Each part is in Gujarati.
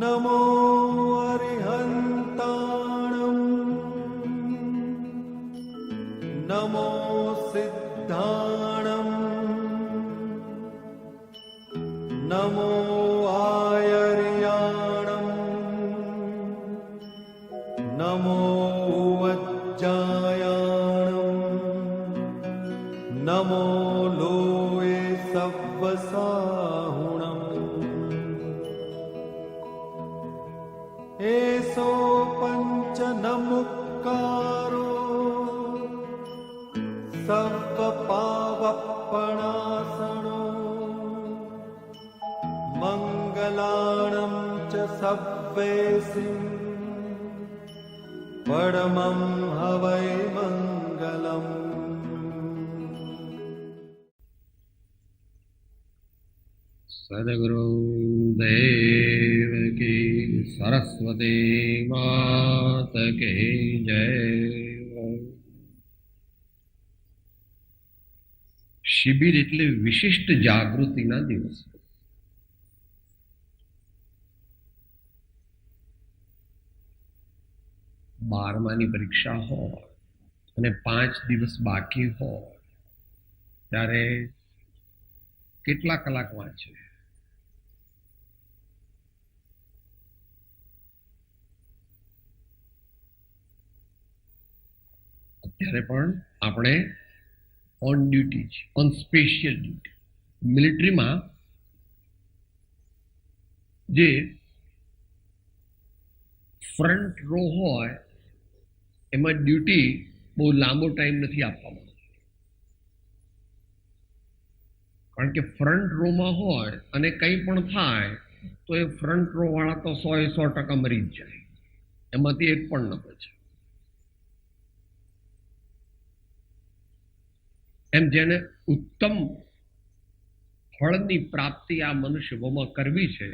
नमो अरिहन्ताणं नमो सिद्धाणं नमो आयर्याणं नमो वज्जायाणं नमो लोये सव्वसाहुणम् एसो पंच नमुक्कारो सर्वपावपणासनो मंगलाणं च सव्वेसिं परमं हवै मंगलम्। सद्गुरु देव की सरस्वती मात के जय। શિબિર એટલે વિશિષ્ટ જાગૃતિના દિવસ. બારમાની પરીક્ષા હોય અને 5 દિવસ બાકી હોય ત્યારે કેટલા કલાક વાંચે? અત્યારે પણ આપણે ઓન ડ્યુટી છે, ઓન સ્પેશિયલ ડ્યુટી. મિલિટરીમાં જે ફ્રન્ટ રો હોય એમાં ડ્યુટી બહુ લાંબો ટાઈમ નથી આપવામાં, કારણ કે ફ્રન્ટ રોમાં હોય અને કંઈ પણ થાય તો એ ફ્રન્ટ રો વાળા તો 100% મરી જ જાય, એમાંથી એક પણ ન બચે. એમ જેને ઉત્તમ ફળની પ્રાપ્તિ આ મનુષ્યમાં કરવી છે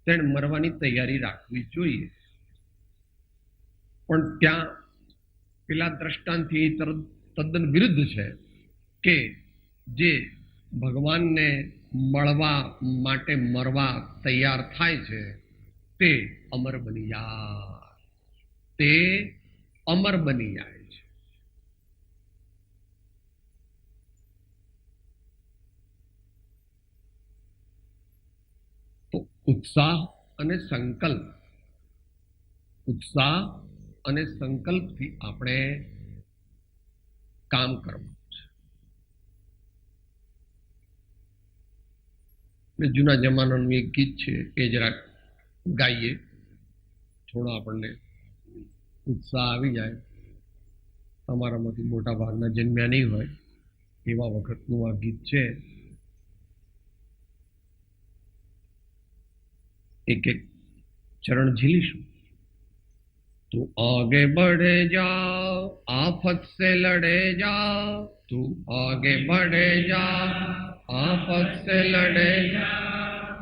તેને મરવાની તૈયારી રાખવી જોઈએ. પણ ત્યાં પેલા દ્રષ્ટાંતથી તદ્દન વિરુદ્ધ છે કે જે ભગવાનને મળવા માટે મરવા તૈયાર થાય છે તે અમર બની જાય, તે અમર બની જાય છે. તો ઉત્સાહ અને સંકલ્પથી આપણે કામ કરવું છે. જૂના જમાનાનું એક ગીત છે એ જરાક ગાઈએ, થોડો આપણને ઉત્સાહ આવી જાય. તમારામાંથી મોટા ભાગના જન્મ્યા નહીં હોય એવા વખતનું આ ગીત છે. एक एक चरण झीलीशु. तू आगे बढ़े जा, आफत से लड़े जा, तू आगे बढ़े जा, आफत से लड़े जा.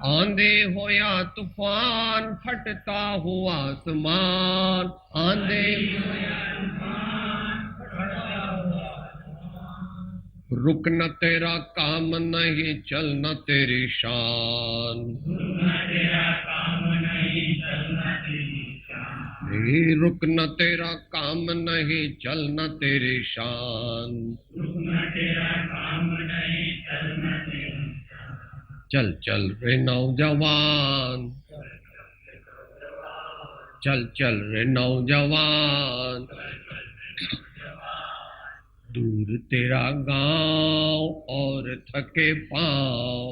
आंधी हो या तूफान, फटता हुआ आसमान, आंधी हो या तूफान, फटता हुआ आसमान. रुक न तेरा काम नहीं, चल न तेरी शान. रुक न तेरा काम नहीं, चल न तेरी शान. चल चल रे नौजवान, चल चल रे नौजवान. दूर तेरा गांव और थके पांव,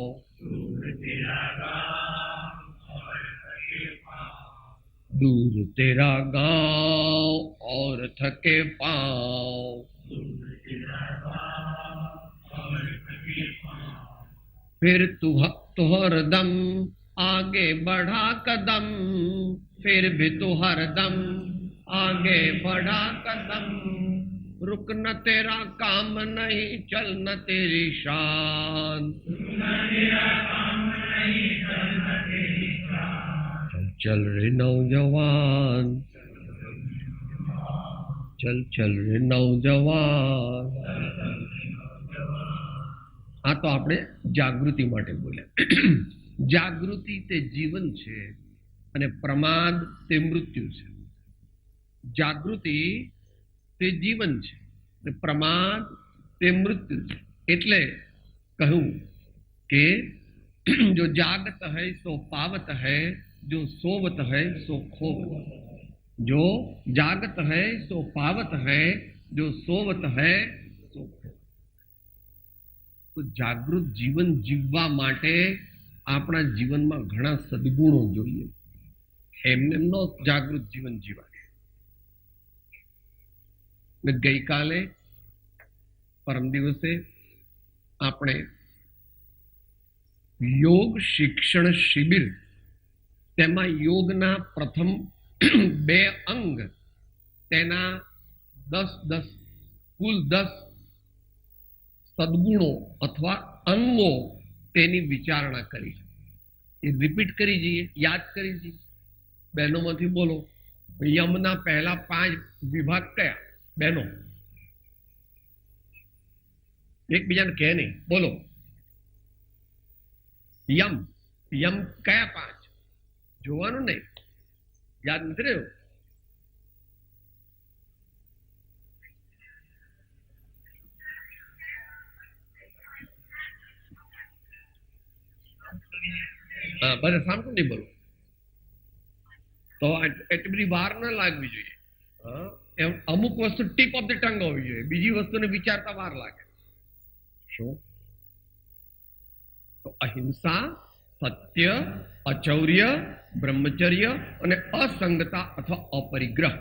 दूर तेरा गांव और थके पांव. फिर तू हरदम आगे बढ़ा कदम, फिर भी तू हरदम आगे बढ़ा कदम. रुक न तेरा काम नहीं, चल न तेरी शान. चल रे नौजवान, चल चल रे नौजवान. આ તો આપણે જાગૃતિ માટે બોલ્યા. જાગૃતિ તે જીવન છે, અને પ્રમાદ તે મૃત્યુ છે. જાગૃતિ તે જીવન છે, અને પ્રમાદ તે મૃત્યુ છે. એટલે કહ્યું કે જો જાગત હૈ સો પાવત હૈ, જો સોવત હૈ સો ખોવત. જો જાગત હૈ સો પાવત હૈ, જો સોવત હૈ સો ખોવત. તો જાગૃત જીવન જીવવા માટે આપણા જીવનમાં ઘણા સદગુણો જોઈએ. એમને નો જાગૃત જીવન જીવાય. ગઈકાલે પરમ દિવસે આપણે યોગ શિક્ષણ શિબિર, તેમાં યોગના પ્રથમ 2 અંગ, તેના 10 કુલ 10 સદગુણો અથવા અંગો, તેની વિચારણા કરી. એ રિપીટ કરી જઈએ, યાદ કરી જઈએ. બહેનોમાંથી બોલો, યમના પહેલા 5 વિભાગ કયા? બહેનો એકબીજાને કહે નહીં, બોલો. યમ કયા 5? જોવાનું નહીં, યાદ નથી રહ્યું. હા, બધા સામટું નહીં બોલો, તો એટલી બધી વાર ન લાગવી જોઈએ. અમુક વસ્તુ ટીપ ઓફ ધ ટંગ હોવી જોઈએ, બીજી વસ્તુને વિચારતા વાર લાગે. શું? તો અહિંસા, સત્ય, અચૌર્ય, બ્રહ્મચર્ય અને અસંગતા અથવા અપરિગ્રહ.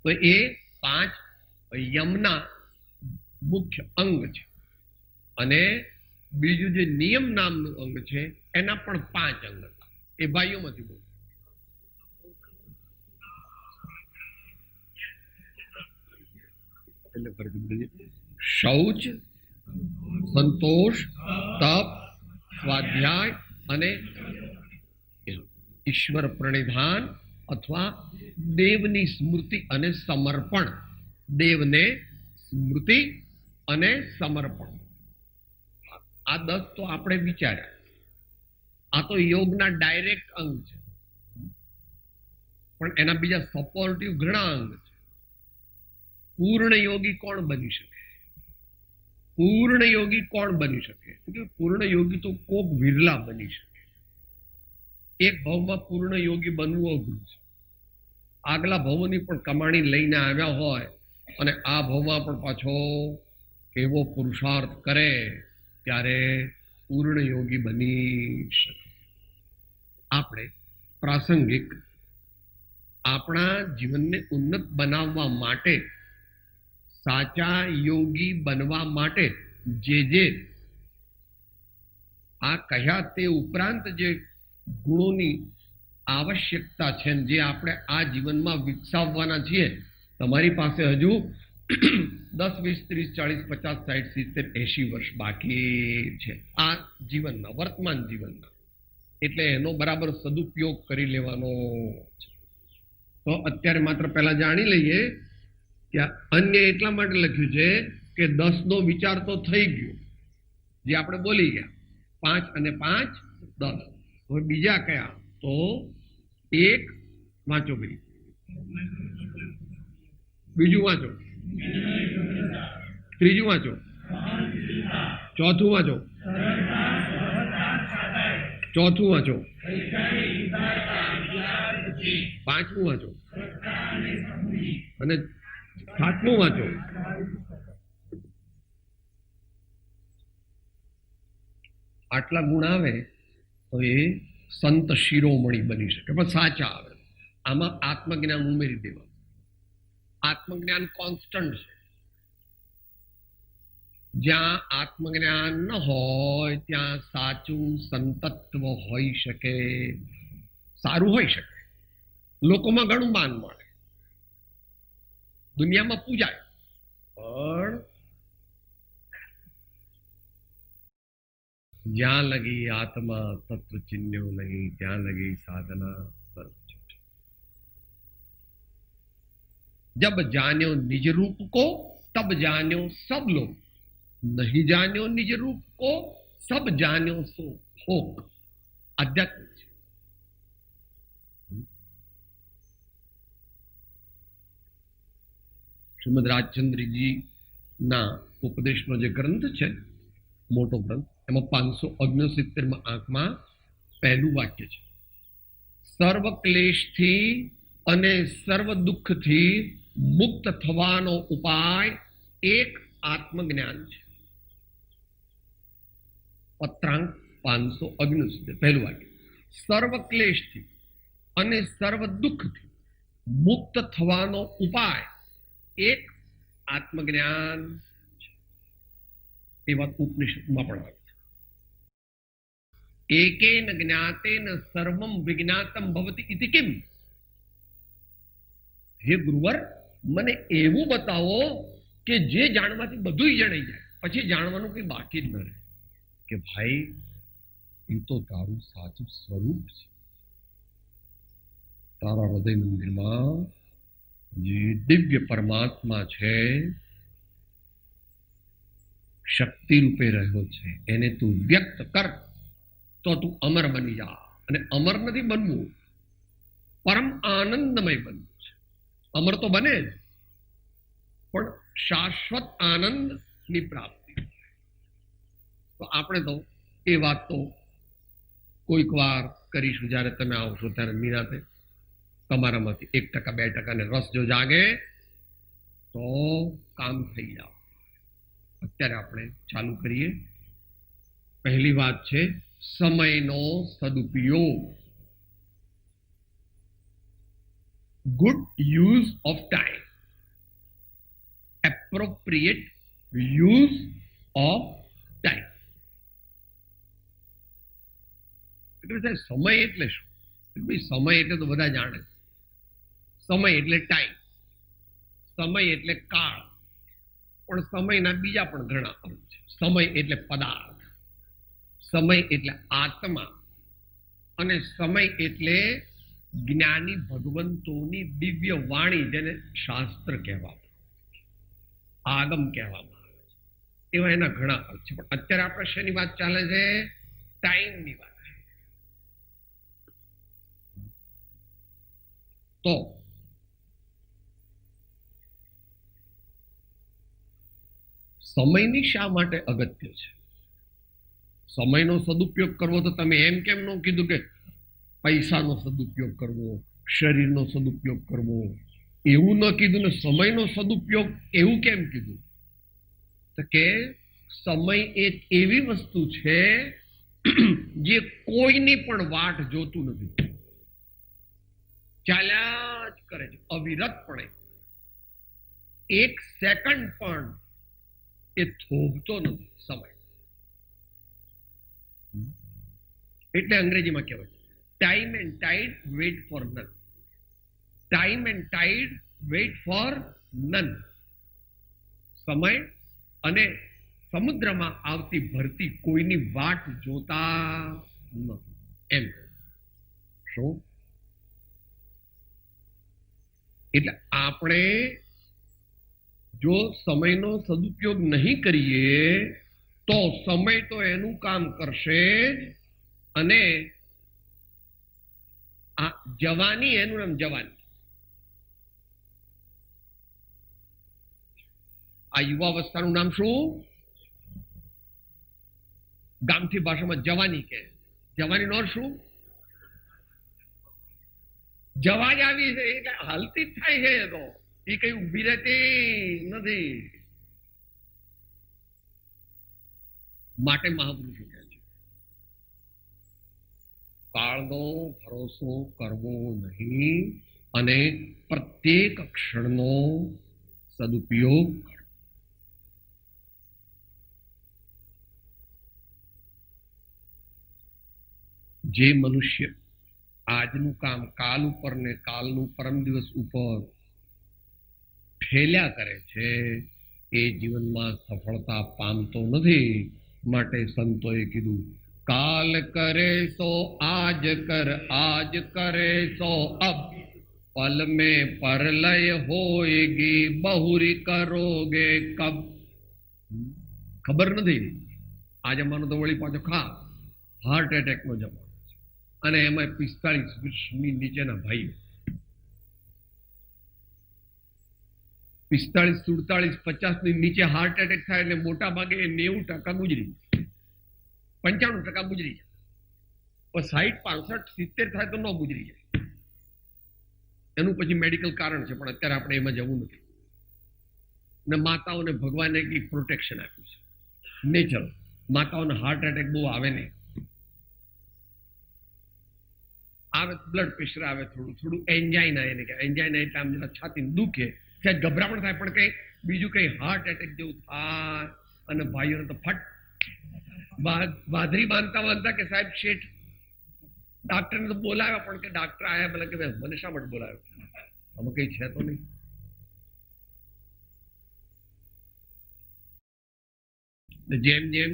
તો એ 5 યમના મુખ્ય અંગ છે. અને બીજું જે નિયમ નામનું અંગ છે, એના પણ 5 અંગ હતા. એ ભાઈઓમાંથી બોલો. શૌચ, સંતોષ, તપ, સ્વાધ્યાય અને ઈશ્વર પ્રણિધાન અથવા દેવની સ્મૃતિ અને સમર્પણ. દેવને સ્મૃતિ અને સમર્પણ. આ 10 તો આપણે વિચાર્યા. આ તો યોગના ડાયરેક્ટ અંગ છે, પણ એના બીજા સપોર્ટિવ ઘણા અંગ છે. પૂર્ણ યોગી કોણ બની શકે? પૂર્ણ યોગી કોણ બની શકે? પૂર્ણ યોગી તો કોક વિરલા બની શકે. એક ભાવમાં પૂર્ણ યોગી બનવું અઘરું છે. આગલા ભાવની પણ કમાણી લઈને આવ્યા હોય અને આ ભાવમાં પણ પાછો એવો પુરુષાર્થ કરે, ત્યારે પૂર્ણ યોગી બની શકે. આપણે પ્રાસંગિક આપણા જીવનને ઉન્નત બનાવવા માટે, સાચા યોગી બનવા માટે જે આ કહ્યા તે ઉપરાંત જે ગુણોની આવશ્યકતા છે, જે આપણે આ જીવનમાં વિકસાવવાના છીએ, તમારી પાસે હજુ 10, 20, 30, 40, 50, 60, 70, 80 વર્ષ બાકી છે આ જીવનના, વર્તમાન જીવનના. એટલે એનો બરાબર સદુપયોગ કરી લેવાનો છે. તો અત્યારે માત્ર પહેલા જાણી લઈએ કે અન્ય એટલા માટે લખ્યું છે કે 10 નો વિચાર તો થઈ ગયો, જે આપણે બોલી ગયા. 5 અને 5 10. હવે બીજા કયા? તો 1 વાંચો ભાઈ, બીજું વાંચો, ત્રીજું વાંચો, ચોથું વાંચો, ચોથું વાંચો, પાંચમું વાંચો અને સાતમું વાંચો. આટલા ગુણ આવે તો એ સંત શિરોમણી બની શકે, પણ સાચા આવે. આમાં આત્મજ્ઞાન ઉમેરી દેવા. આત્મજ્ઞાન કોન્સ્ટન્ટ છે. જ્યાં આત્મજ્ઞાન ન હોય ત્યાં સાચું સંતત્વ હોઈ શકે, સારું હોઈ શકે, લોકોમાં ઘણું માન મળે, દુનિયામાં પૂજાય, પણ જ્યાં લગી આત્મા તત્વ ચિહ્નો નહીં, ત્યાં લગી સાધના સર્વ. जब जान्यो निज रूप को तब जान्यो सब लोग, नहीं जान्यो निज रूप को सब जान्यो सो भोग. अध्यात्म. શ્રીમદ રાજચંદ્રજી ના ઉપદેશનો જે ગ્રંથ છે, મોટો ગ્રંથ, એમાં 569માં આંકમાં પહેલું વાક્ય છે, સર્વ ક્લેશથી અને સર્વ દુઃખથી મુક્ત થવાનો ઉપાય એક આત્મજ્ઞાન છે. પત્રાંક 569 પહેલું વાક્ય, સર્વ ક્લેશથી અને સર્વ દુઃખથી મુક્ત થવાનો ઉપાય એક આત્મજ્ઞાન છે. એ વાત ઉપનિષદમાં પણ આવે છે. એકેન જ્ઞાતેન સર્વમ વિજ્ઞાતમ ભવતિ ઇતિ કિમ. હે ગુરુવર, મને એવું બતાવો કે જે જાણવાથી બધું જણાઈ જાય, પછી જાણવાનું કઈ બાકી જ ન રહે. કે ભાઈ, એ તો તારું સાચું સ્વરૂપ છે. તારા હૃદય મંદિરમાં જે દિવ્ય પરમાત્મા છે, શક્તિ રૂપે રહ્યો છે, એને તું વ્યક્ત કર તો તું અમર બની જા. અને અમર નથી બનવું, પરમ આનંદમય બનવું છે. અમર તો બને જ, પણ શાશ્વત આનંદની પ્રાપ્તિ. તો આપણે તો એ વાત તો કોઈક વાર કરીશું, જ્યારે તમે આવશો ત્યારે નિરાંતે. તમારામાંથી 1% 2% ને રસ જો જાગે તો કામ થઈ જાવ. અત્યારે આપણે ચાલુ કરીએ. પહેલી વાત છે સમયનો સદુપયોગ. Good use of time, appropriate use of time. એટલે સમય એટલે શું? સમય એટલે તો બધા જાણે. સમય એટલે ટાઈમ, સમય એટલે કાળ, પણ સમયના બીજા પણ ઘણા અર્થ છે. સમય એટલે પદાર્થ, સમય એટલે આત્મા, અને સમય એટલે જ્ઞાની ભગવંતોની દિવ્ય વાણી, જેને શાસ્ત્ર કહેવામાં, આગમ કહેવામાં આવે છે. એવા એના ઘણા અર્થ છે. પણ અત્યારે આપણે શેની વાત ચાલે છે? ટાઈમની વાત. તો સમયની શા માટે અગત્ય છે? સમયનો સદુપયોગ કરવો તો તમે એમ કેમ ન કીધું કે પૈસાનો સદુપયોગ કરવો, શરીરનો સદુપયોગ કરવો? એવું ન કીધું ને સમયનો સદુપયોગ એવું કેમ કીધું? તો કે સમય એક એવી વસ્તુ છે જે કોઈની પણ વાટ જોતું નથી, ચાલ્યા જ કરે છે અવિરતપણે. 1 સેકન્ડ પણ એ થોભતો નથી સમય. એટલે અંગ્રેજીમાં કહેવાય time and ટાઈડ weight four none. Time and ટાઈડ weight four none. સમય અને સમુદ્રમાં આવતી ભરતી કોઈની વાટ જોતા નથી. એમ શું? એટલે આપણે જો સમયનો સદુપયોગ નહીં કરીએ તો સમય તો એનું કામ કરશે જ, અને આ જવાની, એનું નામ જવાની. આ યુવાવસ્થાનું નામ શું? ગામઠી ભાષામાં જવાની કહે. જવાની નો શું? જવા જ આવી છે, એટલે હાલતી જ થાય છે. તો એ કઈ ઉભી રહેતી નથી. માટે મહાપુરુષો કહે છે કાળનો ભરોસો કરવો નહીં, અને પ્રત્યેક ક્ષણનો સદુપયોગ કરવો. જે મનુષ્ય આજનું કામ કાલ ઉપર ને કાલનું પરમ દિવસ ઉપર ફેલ્યા કરે છે, એ જીવનમાં સફળતા પામતો નથી. માટે સંતોએ કીધું કાલ કરે સો આજ કર, આજ કરે સો અબ, પલ મેં પરલય હોયગી, બહુરી કરોગે કબ. ખબર નથી. આ જમાનો તો વળી પાછો ખાસ હાર્ટ એટેક નો જમાનો, અને એમાં 45 વર્ષની નીચેના ભાઈ 45, 47, 50 ની નીચે હાર્ટ એટેક થાય એટલે મોટા ભાગે 90% ગુજરી જાય, 95% ગુજરી જાય. પણ 60, 65, 70 થાય તો ન ગુજરી જાય. એનું પછી મેડિકલ કારણ છે, પણ અત્યારે આપણે એમાં જવું નથી. ને માતાઓને ભગવાને એક પ્રોટેક્શન આપ્યું છે, નેચર. માતાઓને હાર્ટ એટેક બહુ આવે નહીં. આવે બ્લડ પ્રેશર આવે, થોડું એન્જાઇના, એને કે એન્જાઇના એટલે આમ જરા છાતી દુખે, ત્યાં ગભરામણ થાય, પણ કઈ બીજું કઈ હાર્ટ એટેક જેવું થાય. અને ભાઈઓને તો ફટ બાંધરી બાંધતા કે સાહેબ શેઠ ડાક્ટરને તો બોલાવ્યા, પણ કે ડાક્ટર આયા બોલે કે મને શા માટે બોલાવ્યો, આમાં કઈ છે તો નહીં. જેમ જેમ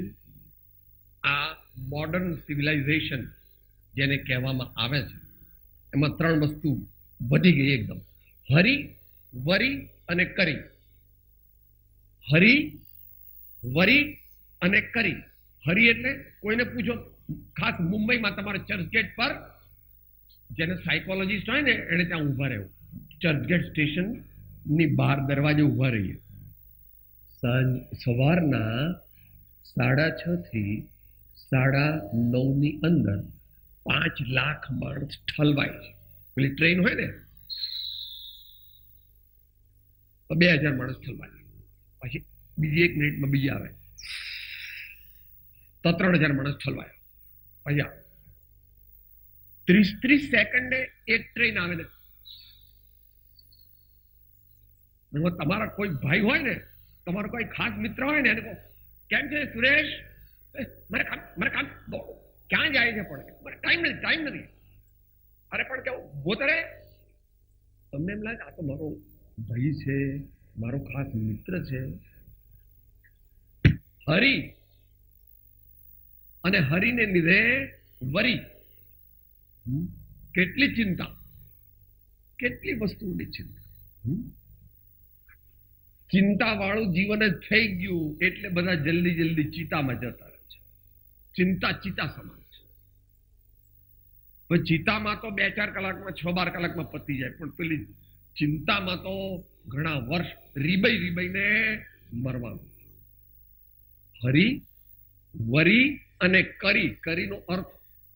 આ મોડર્ન સિવિલાઇઝેશન જેને કહેવામાં આવે છે, એમાં 3 વસ્તુ વધી ગઈ એકદમ: હરી, વરી અને કરી. હરી, વરી અને કરી. હરી એટલે કોઈને પૂછો, ખાસ મુંબઈમાં તમારે ચર્ચગેટ પર, જેને સાયકોલોજીસ્ટ હોય ને એને ત્યાં ઉભા રહેવું. ચર્ચગેટ સ્ટેશન ની બહાર દરવાજે ઉભા રહીએ. સવારના 6:30 થી 9:30 ની અંદર 5 લાખ માણસ ઠલવાય છે. પેલી ટ્રેન હોય ને તો 2000 માણસ ઠલવાય, પછી બીજી 1 મિનિટમાં બીજી આવે તો 3000 માણસ ઠલવાય. પછી 30 સેકન્ડે એક ટ્રેન આવે ને, તમારા કોઈ ભાઈ હોય ને, તમારો કોઈ ખાસ મિત્ર હોય ને, એને કહો કેમ છે સુરેશ, મારે કામ ક્યાં જાય છે, પણ મારે ટાઈમ નથી. અરે પણ કેવું બોતરે, તમને એમ લાગે આ તો મારો ભાઈ છે, મારો ખાસ મિત્ર છે. હરી અને હરીને લીધે વરી. કેટલી ચિંતા, કેટલી વસ્તુની ચિંતા. ચિંતા વાળું જીવન જ થઈ ગયું એટલે બધા જલ્દી ચિતામાં જતા રહે છે. ચિંતા ચિતા સમાન છે. ચિતામાં તો 2-4 કલાકમાં, 6-12 કલાકમાં પતી જાય, પણ પેલી ચિંતામાં તો ઘણા વર્ષ રીબાઈને મરવાનું. હરી, વરી અને કરી. કરીનો અર્થ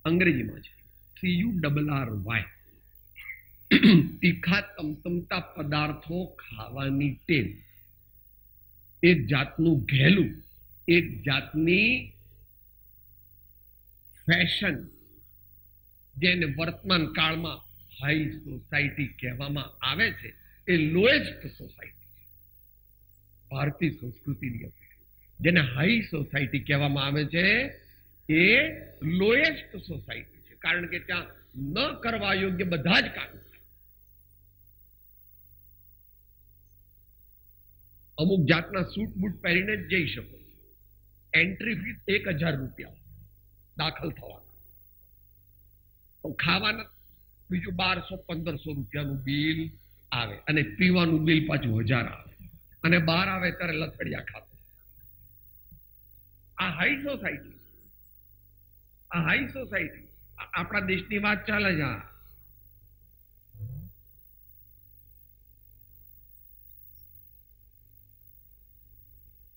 અંગ્રેજીમાં છે CURRY. તીખા તમતમતા પદાર્થો ખાવાની ટેવ, એક જાતનું ઘેલું, એક જાતની ફેશન, જેને વર્તમાન કાળમાં હાઈ સોસાયટી કહેવામાં આવે છે, એ લોએસ્ટ સોસાયટી છે ભારતીય સંસ્કૃતિની અંદર. જેને હાઈ સોસાયટી કહેવામાં આવે છે એ લોએસ્ટ સોસાયટી છે, કારણ કે ત્યાં ન કરવા યોગ્ય બધા જ કામ. અમુક જાતના સૂટ બૂટ પહેરીને જ જઈ શકો. એન્ટ્રી ફી 1000 રૂપિયા દાખલ થવાના. ખાવાના બીજું 1200-1500 રૂપિયાનું બિલ આવે, અને પીવાનું બિલ પાછું 1000 આવે, અને બહાર આવે ત્યારે લથડિયા ખાતો. આ હાઈ સોસાયટી, આ હાઈ સોસાયટી. આપણા દેશની વાત ચાલે છે.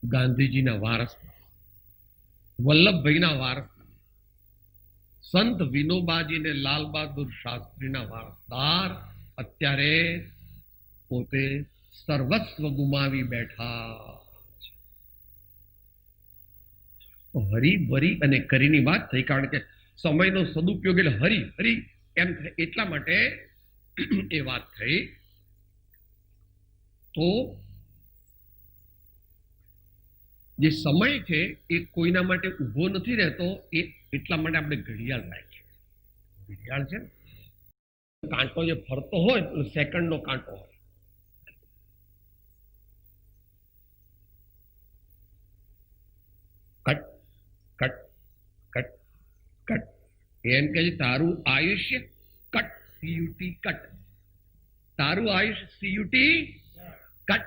ગાંધીજીના વારસદાર, વલ્લભભાઈના વારસદાર, સંત વિનોબાજી ને લાલ બહાદુર શાસ્ત્રીના વારસદાર અત્યારે પોતે સર્વસ્વ ગુમાવી બેઠા. હરી, વરી અને કરીની વાત થઈ, કારણ કે સમયનો સદુપયોગ એટલે હરી એમ થાય, એટલા માટે એ વાત થઈ. તો જે સમય છે એ કોઈના માટે ઉભો નથી રહેતો, એ એટલા માટે આપણે ઘડિયાળ રાખીએ. ઘડિયાળ છે કાંટો જે ફરતો હોય, સેકન્ડનો કાંટો હોય. Cut cut cut cut. એમ કે તારું આયુષ્ય કટ, CUT કટ. તારું આયુષ્ય CUT કટ.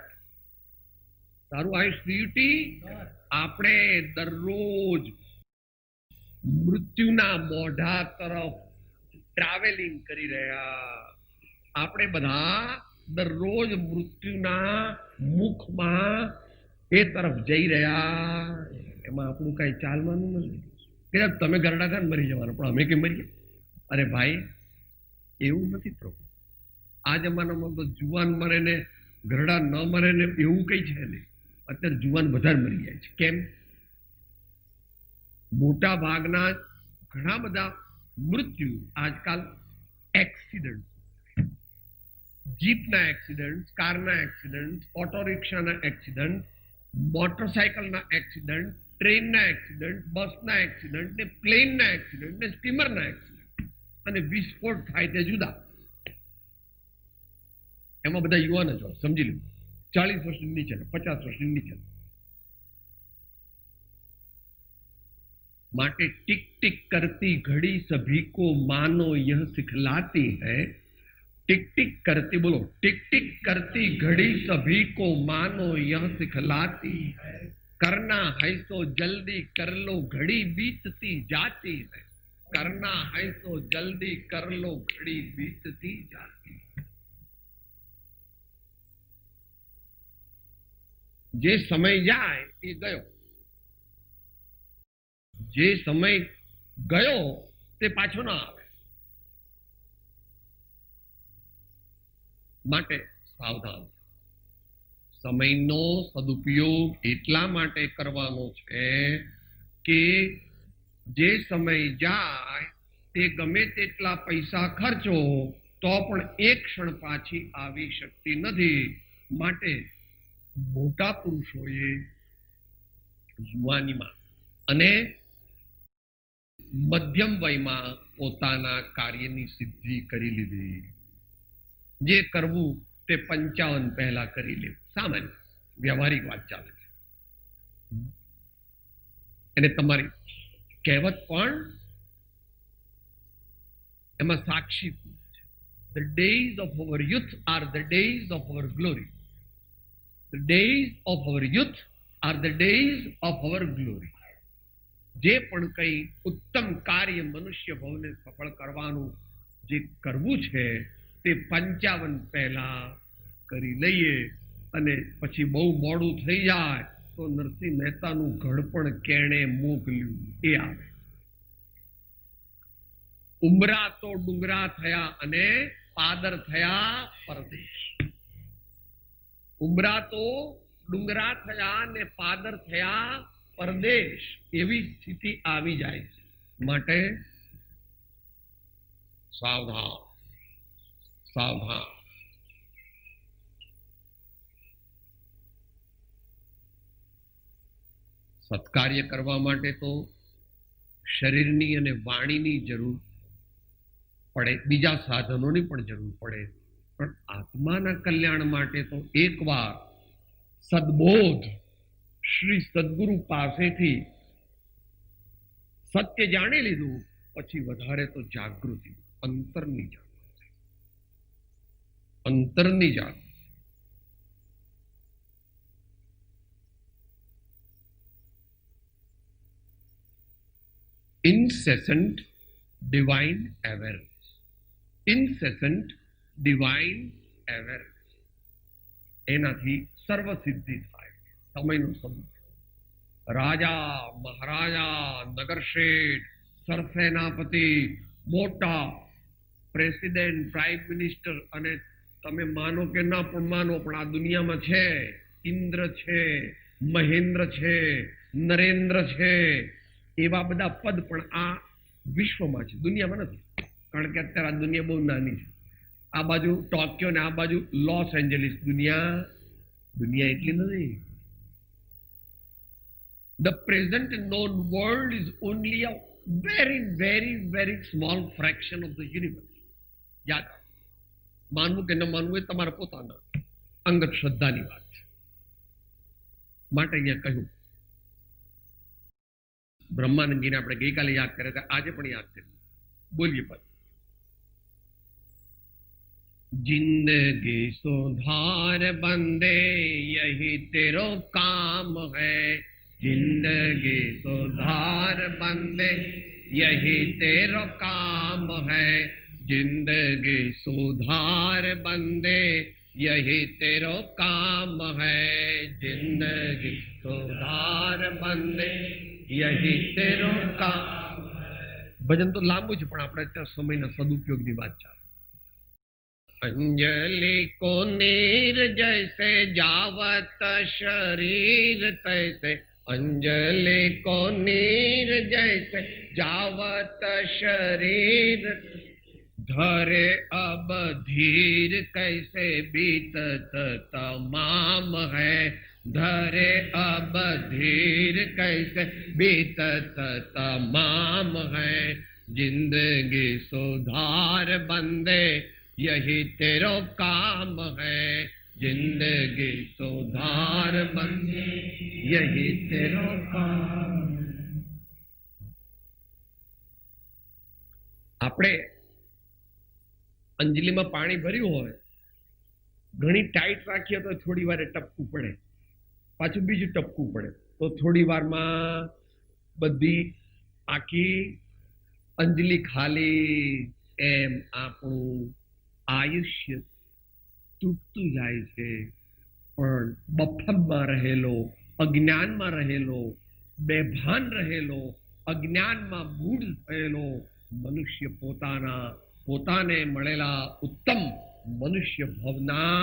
તારું આયુષ્ય CUT. આપણે દરરોજ મૃત્યુના મોઢા તરફ ટ્રાવેલિંગ કરી રહ્યા. આપણે બધા દરરોજ મૃત્યુના મુખમાં એ તરફ જઈ રહ્યા. એમાં આપણું કઈ ચાલવાનું નથી કે તમે ગરડા થાય મરી જવાનું, પણ અમે કેમ મરીએ? અરે ભાઈ, એવું નથી પ્રભુ. આ જમાનામાં તો જુવાન મરે ને ગરડા ન મરે ને એવું કઈ છે નહીં. અત્યારે જુવાન વધારે મરી જાય છે. કેમ? મોટા ભાગના ઘણા બધા મૃત્યુ આજકાલ એક્સિડન્ટ, જીપના એક્સિડન્ટ, કારના એક્સિડન્ટ, ઓટો રિક્ષાના એક્સિડન્ટ, મોટરસાયકલના એક્સિડન્ટ, ટ્રેનના એક્સિડન્ટ, બસના એક્સિડન્ટ ને પ્લેનના એક્સિડન્ટ ને સ્ટીમરના એક્સિડન્ટ અને વિસ્ફોટ થાય તે જુદા. એમાં બધા યુવાન જ હોય, સમજી લો. 40 વર્ષની નીચે, 50 વર્ષની નીચે. माटे टिक टिक करती घड़ी सभी को मानो यह सिखलाती है. टिक टिक करती, बोलो, टिक टिक करती घड़ी सभी को मानो यह सिखलाती है. करना है तो जल्दी कर लो, घड़ी बीतती जाती है. करना है तो जल्दी कर लो, घड़ी बीतती जाती है. जे समय जाए એ ગયો, જે સમય ગયો તે પાછો ના આવે. માટે સાવધાન. સમયનો સદુપયોગ એટલા માટે કરવાનો છે કે જે સમય જાય તે ગમે તેટલા પૈસા ખર્ચો તો પણ એક ક્ષણ પાછી આવી શકતી નથી. માટે મોટા પુરુષોએ યુવાનીમાં અને મધ્યમ વયમાં પોતાના કાર્યની સિદ્ધિ કરી લીધી. જે કરવું તે 55 પહેલા કરી લેવું. સામાન્ય વ્યવહારિક વાત ચાલે છે. અને તમારી કહેવત પણ એમાં સાક્ષી છે. The days of our youth are the days of our glory. The days of our youth are the days of our glory. જે પણ કઈ ઉત્તમ કાર્ય મનુષ્ય ભવને સફળ કરવાનું જે કરવું છે તે 55 પહેલા કરી લઈએ. અને પછી બહુ મોડું થઈ જાય તો નરસિંહ મહેતાનું ઘડપણ કેણે મોકલ્યું એ આવે. ઉમરા તો ડુંગરા થયા અને પાદર થયા પરદેશ. ઉમરા તો ડુંગરા થયા ને પાદર થયા પરદેશ. એવી સ્થિતિ આવી જાય છે. માટે સાવધાન, સાવધાન. સત્કાર્ય કરવા માટે તો શરીરની અને વાણીની જરૂર પડે, બીજા સાધનોની પણ જરૂર પડે. પણ આત્માના કલ્યાણ માટે તો એકવાર સદબોધ શ્રી સદગુરુ પાસેથી સત્ય જાણી લીધું પછી વધારે તો જાગૃતિ, અંતરની જાગૃતિ, અંતરની જાગૃતિ. incessant divine awareness, incessant divine awareness. એનાથી સર્વ સિદ્ધિ થાય. સમયનો સદુપયોગ. રાજા, મહારાજા, નગરશેઠ, સરસેનાપતિ, મોટા પ્રેસિડેન્ટ, પ્રાઇમ મિનિસ્ટર, અને તમે માનો કે ના પણ માનો, પણ આ દુનિયામાં છે. ઇન્દ્ર છે, મહેન્દ્ર છે, નરેન્દ્ર છે, એવા બધા પદ પણ આ વિશ્વમાં છે, દુનિયામાં નથી. કારણ કે અત્યારે આ દુનિયા બહુ નાની છે. આ બાજુ ટોક્યો ને આ બાજુ લોસ એન્જલિસ. દુનિયા એટલી નથી. The present known world is only a very, very, very small fraction of the universe. યાદ, માનવું કે ન માનવું એ તમારા પોતાના અંગત શ્રદ્ધાની વાત છે. માટે અહીંયા કહ્યું, બ્રહ્માનંદજીને આપણે ગઈકાલે યાદ કર્યા હતા, આજે પણ યાદ કરીએ. બોલીએ પદ. जिंदगी सुधार बंदे यही तेरो काम है. जिंदगी सुधार बंदे यही तेरो काम है. जिंदगी सुधार बंदे यही तेरो काम है, जिंदगी सुधार बंदे यही तेरो काम। ભજન તો લાંબુ છે પણ આપણે અત્યારે સમયના સદુપયોગની વાત ચાલે. અંજલિ કો નીર જૈસે જાવત શરીર તૈસે, અંજલિ કો નીર જૈસે જાવત શરીર, ધરે અબ ધીર કૈસે બીતત તમામ હૈ, ધરે અબ ધીર કૈસે બીતત તમામ હૈ, जिंदगी सुधार बंदे यही तेरो काम है, जिंदगी सुधार बंदे यही तेरो काम. આપણે અંજલિમાં પાણી ભર્યું હોય, ઘણી ટાઈટ રાખીએ તો થોડી વાર ટપકું પડે, પાછું બીજું ટપકું પડે, તો થોડી વારમાં બધી આખી અંજલિ ખાલી. એમ આપણું આયુષ્ય તૂટતું જાય છે. પણ બફમમાં રહેલો, અજ્ઞાનમાં રહેલો, બેભાન રહેલો, અજ્ઞાનમાં મૂઢ થયેલો મનુષ્ય પોતાને મળેલા ઉત્તમ મનુષ્ય ભવના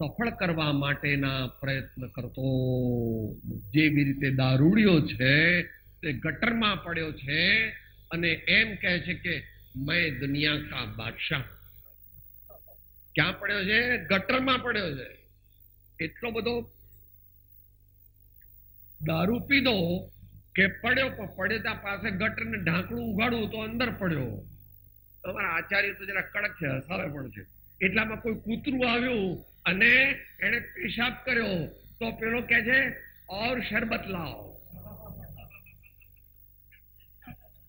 સફળ કરવા માટેના પ્રયત્ન કરતો. જેવી રીતે દારૂડિયો છે તે ગટરમાં પડ્યો છે અને એમ કહે છે કે મેં દુનિયા કા બાદશાહ. ક્યાં પડ્યો છે? ગટરમાં પડ્યો છે. એટલો બધો દારૂ પીધો કે પડ્યો, પણ પડ્યા પાસે ગટરને ઢાંકણું ઉગાડવું તો અંદર પડ્યો. તમારા આચાર્ય તો જરા કડક છે, હસાવે પણ છે. એટલામાં કોઈ કૂતરું આવ્યું અને એને પેશાબ કર્યો તો પેલો કહે છે ઓર શરબત લાવો.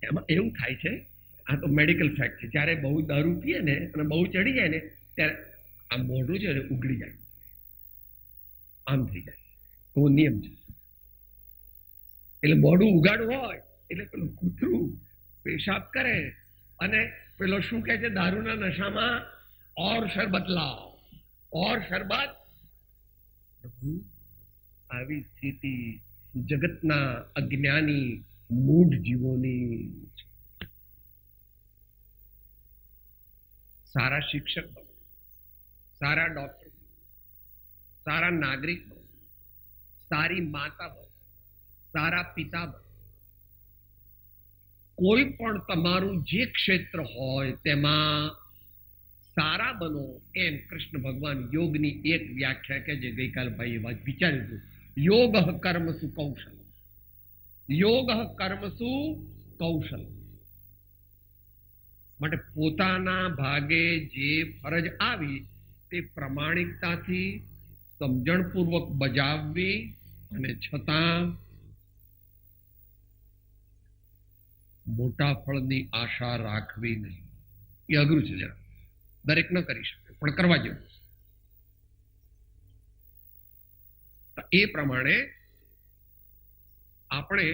એમાં એવું થાય છે, આ તો મેડિકલ ફેક્ટ છે, જ્યારે બહુ દારૂ પીએ ને અને બહુ ચડી જાય ને ત્યારે આ મોઢું છે ને ઉગડી જાય, આમ થઈ જાય. તો નિયમ છે. એટલે મોઢું ઉગાડવું હોય એટલે પેલું કૂતરું પેશાબ કરે અને પેલો શું કહે છે દારૂના નશામાં ઓર શરબત લાવો, ઓર શરબત. આવી સ્થિતિ જગતના અજ્ઞાની મૂઢ જીવોની. સારા શિક્ષક બનો, સારા ડોક્ટર, સારા નાગરિક બનો, સારી માતા બનો, સારા પિતા બનો. કોઈ પણ તમારું જે ક્ષેત્ર હોય તેમાં સારા બનો. એમ કૃષ્ણ ભગવાન યોગની એક વ્યાખ્યા કે જે ગઈકાલે ભાઈએ વાત વિચાર્યું હતું, યોગ કર્મસુ કૌશલ. યોગ કર્મસુ કૌશલ. માટે પોતાના ભાગે જે ફરજ આવી તે પ્રામાણિકતાથી સમજણપૂર્વક બજાવવી અને છતાં મોટા ફળની આશા રાખવી નહીં. એ અઘરું છે જરા, દરેક ન કરી શકે પણ કરવા જેવું. એ પ્રમાણે આપણે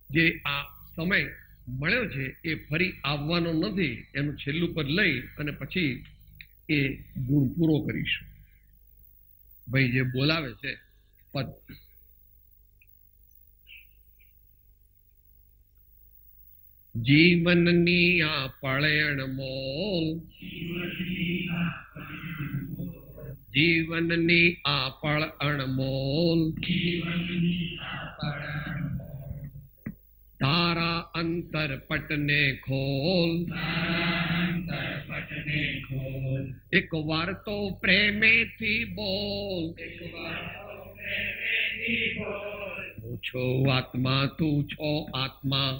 જે આ સમય મળ્યો છે એ ફરી આવવાનો નથી, એનું છેલ્લું પદ લઈ અને પછી એ ગુણ પૂરો કરીશું. ભાઈ જે બોલાવે છે પદ. જીવનની આ પળયણ મોલ, જીવનની આ પળ અણમોલ, તારા અંતર પટને ખોલ, એક વાર તો પ્રેમેથી બોલ, હું છું આત્મા તું છો આત્મા,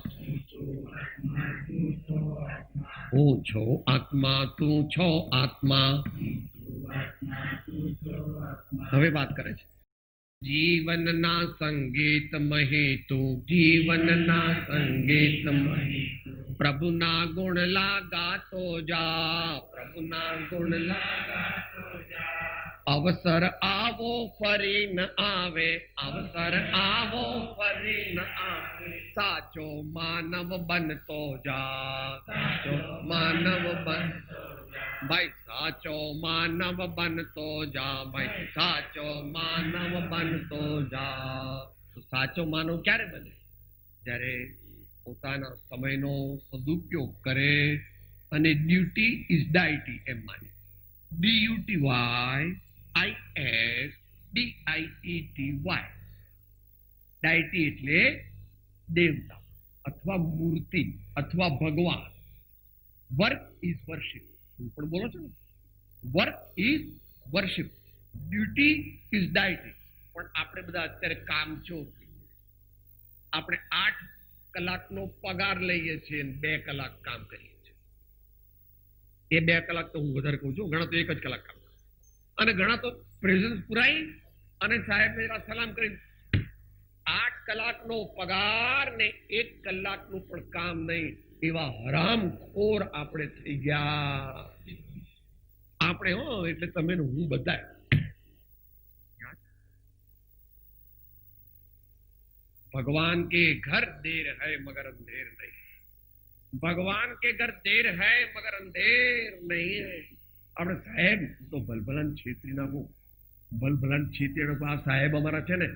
હું છું આત્મા તું છો આત્મા. હવે વાત કરે છે જીવનના સંગીત મહી તું, જીવનના સંગીત મહી પ્રભુના ગુણ લાગાતો જા, પ્રભુના ગુણ લાગાતો જા. અવસર આવો ફરી ન આવે, અવસર આવો ફરી ન આવે, સાચો માનવ બનતો જા, સાચો માનવ બનતો જા ભાઈ, સાચો માનવ બનતો જા ભાઈ, સાચો માનવ બનતો જા. તો સાચો માનવ ક્યારે બને? જ્યારે પોતાના સમયનો સદુપયોગ કરે અને ડ્યુટી ઇઝ ડાયટી એમ માને. DUTYISDIETY. ડાયટી એટલે દેવતા અથવા મૂર્તિ અથવા ભગવાન. Work is worship. હું પણ બોલો છો ને, work is worship, duty is deity. પણ આપણે બધા અત્યારે કામચોર. આપણે 8 કલાકનો પગાર લઈએ છીએ અને 2 કલાક કામ કરીએ છીએ. એ 2 કલાક તો હું વધારે કહું છું, ઘણા તો 1 જ કલાક કામ કરે અને ઘણા તો પ્રેઝન્સ પુરાઈ અને સાહેબ સલામ કરી 8 કલાકનો પગાર ને 1 કલાકનું પણ કામ નહીં, એવા હરામખોર આપણે થઈ ગયા. આપણે એટલે તમે હું બધાય. भगवान के घर देर है मगर अंधेर नहीं, भगवान के घर देर है मगर अंधेर नहीं है. આપણે સાહેબ તો ભલભલાન છેતરી નાખો, ભલભલાન છેતરી. આ સાહેબ અમારા છે ને,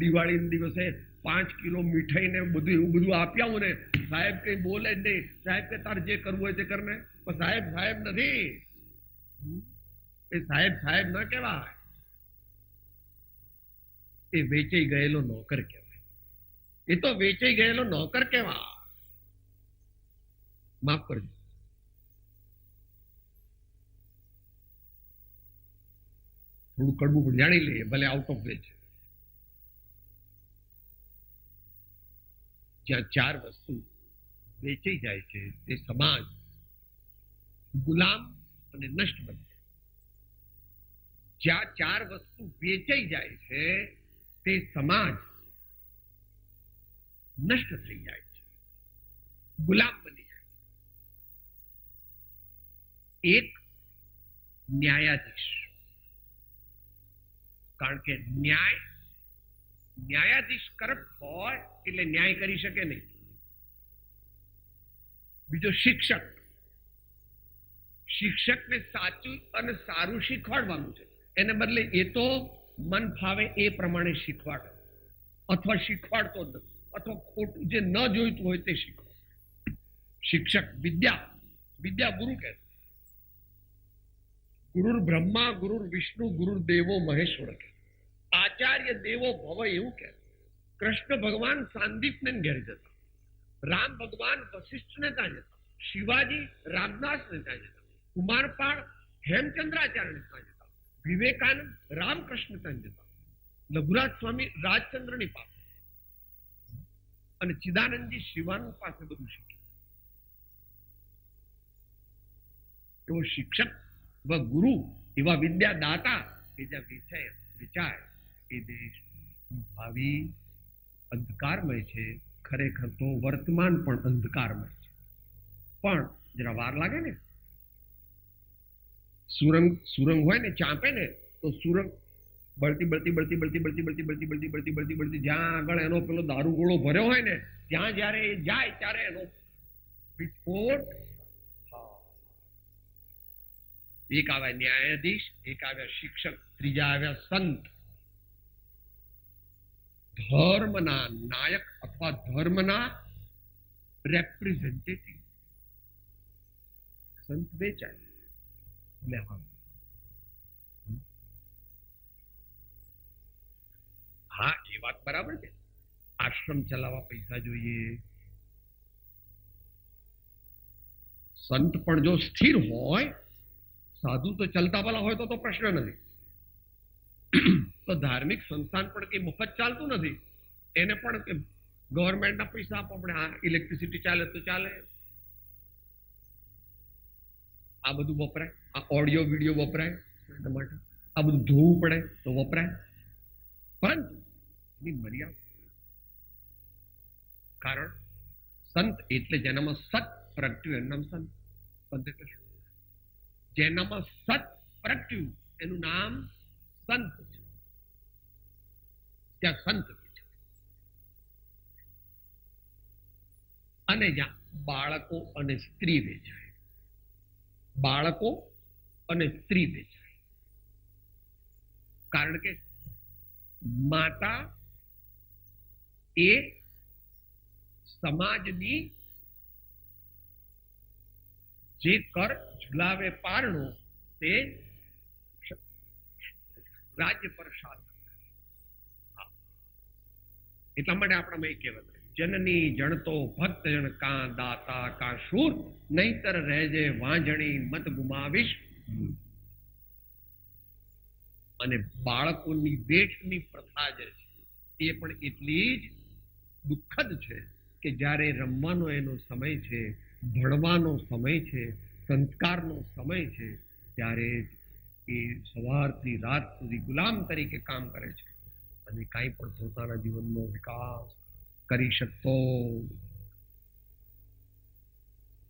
દિવાળી દિવસે 5 કિલો મીઠાઈ ને બધું એવું બધું આપી આવું ને, સાહેબ કઈ બોલે જ નહીં. સાહેબ કે તાર જે કરવું હોય તે કરને. પણ સાહેબ સાહેબ નથી, એ સાહેબ સાહેબ ના કહેવાય, એ વેચાઈ ગયેલો નોકર કહેવાય. એ તો વેચાઈ ગયેલો નોકર કેવા. માફ કરજો. થોડું કડવું પણ જાણી લઈએ, ભલે આઉટ ઓફ વે છે. જ્યાં 4 વસ્તુ વેચાઈ જાય છે તે સમાજ ગુલામ અને નષ્ટ બને. જ્યાં 4 વસ્તુ વેચાઈ જાય છે તે સમાજ નષ્ટ થઈ જાય છે, ગુલામ બની જાય છે. એક ન્યાયાધીશ, કારણ કે ન્યાયાધીશ કરપ્ટ હોય એટલે ન્યાય કરી શકે નહીં. બીજો શિક્ષક, શિક્ષકને સાચું અને સારું શીખવાડવાનું છે, એને બદલે એ તો મન ફાવે એ પ્રમાણે શીખવાડે અથવા શીખવાડતો જ નથી, અથવા ખોટું જે ન જોઈતું હોય તે શીખો. શિક્ષક વિદ્યા ગુરુ કહે, ગુરુર બ્રહ્મા ગુરુર વિષ્ણુ ગુરુર દેવો મહેશ્વર કહે, આચાર્ય દેવો ભવ એવું કહે. કૃષ્ણ ભગવાન સાંદીપને ઘેર જતા, રામ ભગવાન વશિષ્ઠને ત્યાં જતા, શિવાજી રામદાસને ત્યાં જતા, કુમારપાળ હેમચંદ્રાચાર્યને ત્યાં જતા, વિવેકાનંદ રામકૃષ્ણ ત્યાં જતા, લઘુરાજ સ્વામી રાજચંદ્રની પાસે અને ચિદાનંદજી શિવાનંદ પાસે બધું શીખ્યું. એવો શિક્ષક, એવા ગુરુ, એવા વિદ્યાદાતા કે જ્યાં વિચાર એ દેશ ભાવિ અંધકારમય છે. ખરેખર તો વર્તમાન પણ અંધકારમય છે, પણ જરા વાર લાગે ને. સુરંગ હોય ને, ચાંપે ને તો સુરંગ બળતી જ્યાં આગળ એનો પેલો દારૂગોળો ભર્યો હોય ને, ત્યાં જયારે એ જાય ત્યારે એનો વિસ્ફોટ. એક આવ્યા ન્યાયાધીશ, એક આવ્યા શિક્ષક, ત્રીજા આવ્યા સંત. ધર્મના નાયક અથવા ધર્મના રેપ્રેઝેન્ટેટિવ. સંત વેચાય એટલે હા, એ વાત બરાબર છે. આશ્રમ ચલાવવા પૈસા જોઈએ. સંત પણ જો સ્થિર હોય, સાધુ તો ચલતા ભલા હોય તો પ્રશ્ન નથી. તો ધાર્મિક સંસ્થાન પણ કઈ મફત ચાલતું નથી, એને પણ ગવર્મેન્ટના પૈસા આપવા પડે. આ ઇલેક્ટ્રિસિટી ચાલે તો ચાલે, આ બધું વપરાય, આ ઓડિયો વિડીયો વપરાય એના માટે, આ બધું ધોવું પડે તો વપરાય, પરંતુ એની મર્યાદા. કારણ સંત એટલે જેનામાં સત પ્રગટ્યું એનું નામ સંત. સંત એટલે શું? જેનામાં સત પ્રગટ્યું એનું નામ સંત છે, ત્યાં સંત છે. અને જ્યાં બાળકો અને સ્ત્રી વેચાય, બાળકો અને સ્ત્રી વેચાય. કારણ કે માતા એ સમાજની જે કર ઝુલાવે પારણો તે રાજ્ય પર શાસન. એટલા માટે આપણામાં એ કહેવત જનની જણતો ભક્ત જણ કા દાતા કા શૂર નહીતર રહેજે વાંજણી મત ગુમાવીશ. અને બાળકોની વેઠની પ્રથા જે છે એ પણ એટલી જ દુઃખદ છે કે જ્યારે રમવાનો એનો સમય છે, ભણવાનો સમય છે, સંસ્કારનો સમય છે, ત્યારે એ સવારથી રાત સુધી ગુલામ તરીકે કામ કરે છે અને કાંઈ પણ પોતાના જીવનનો વિકાસ કરી શકતો.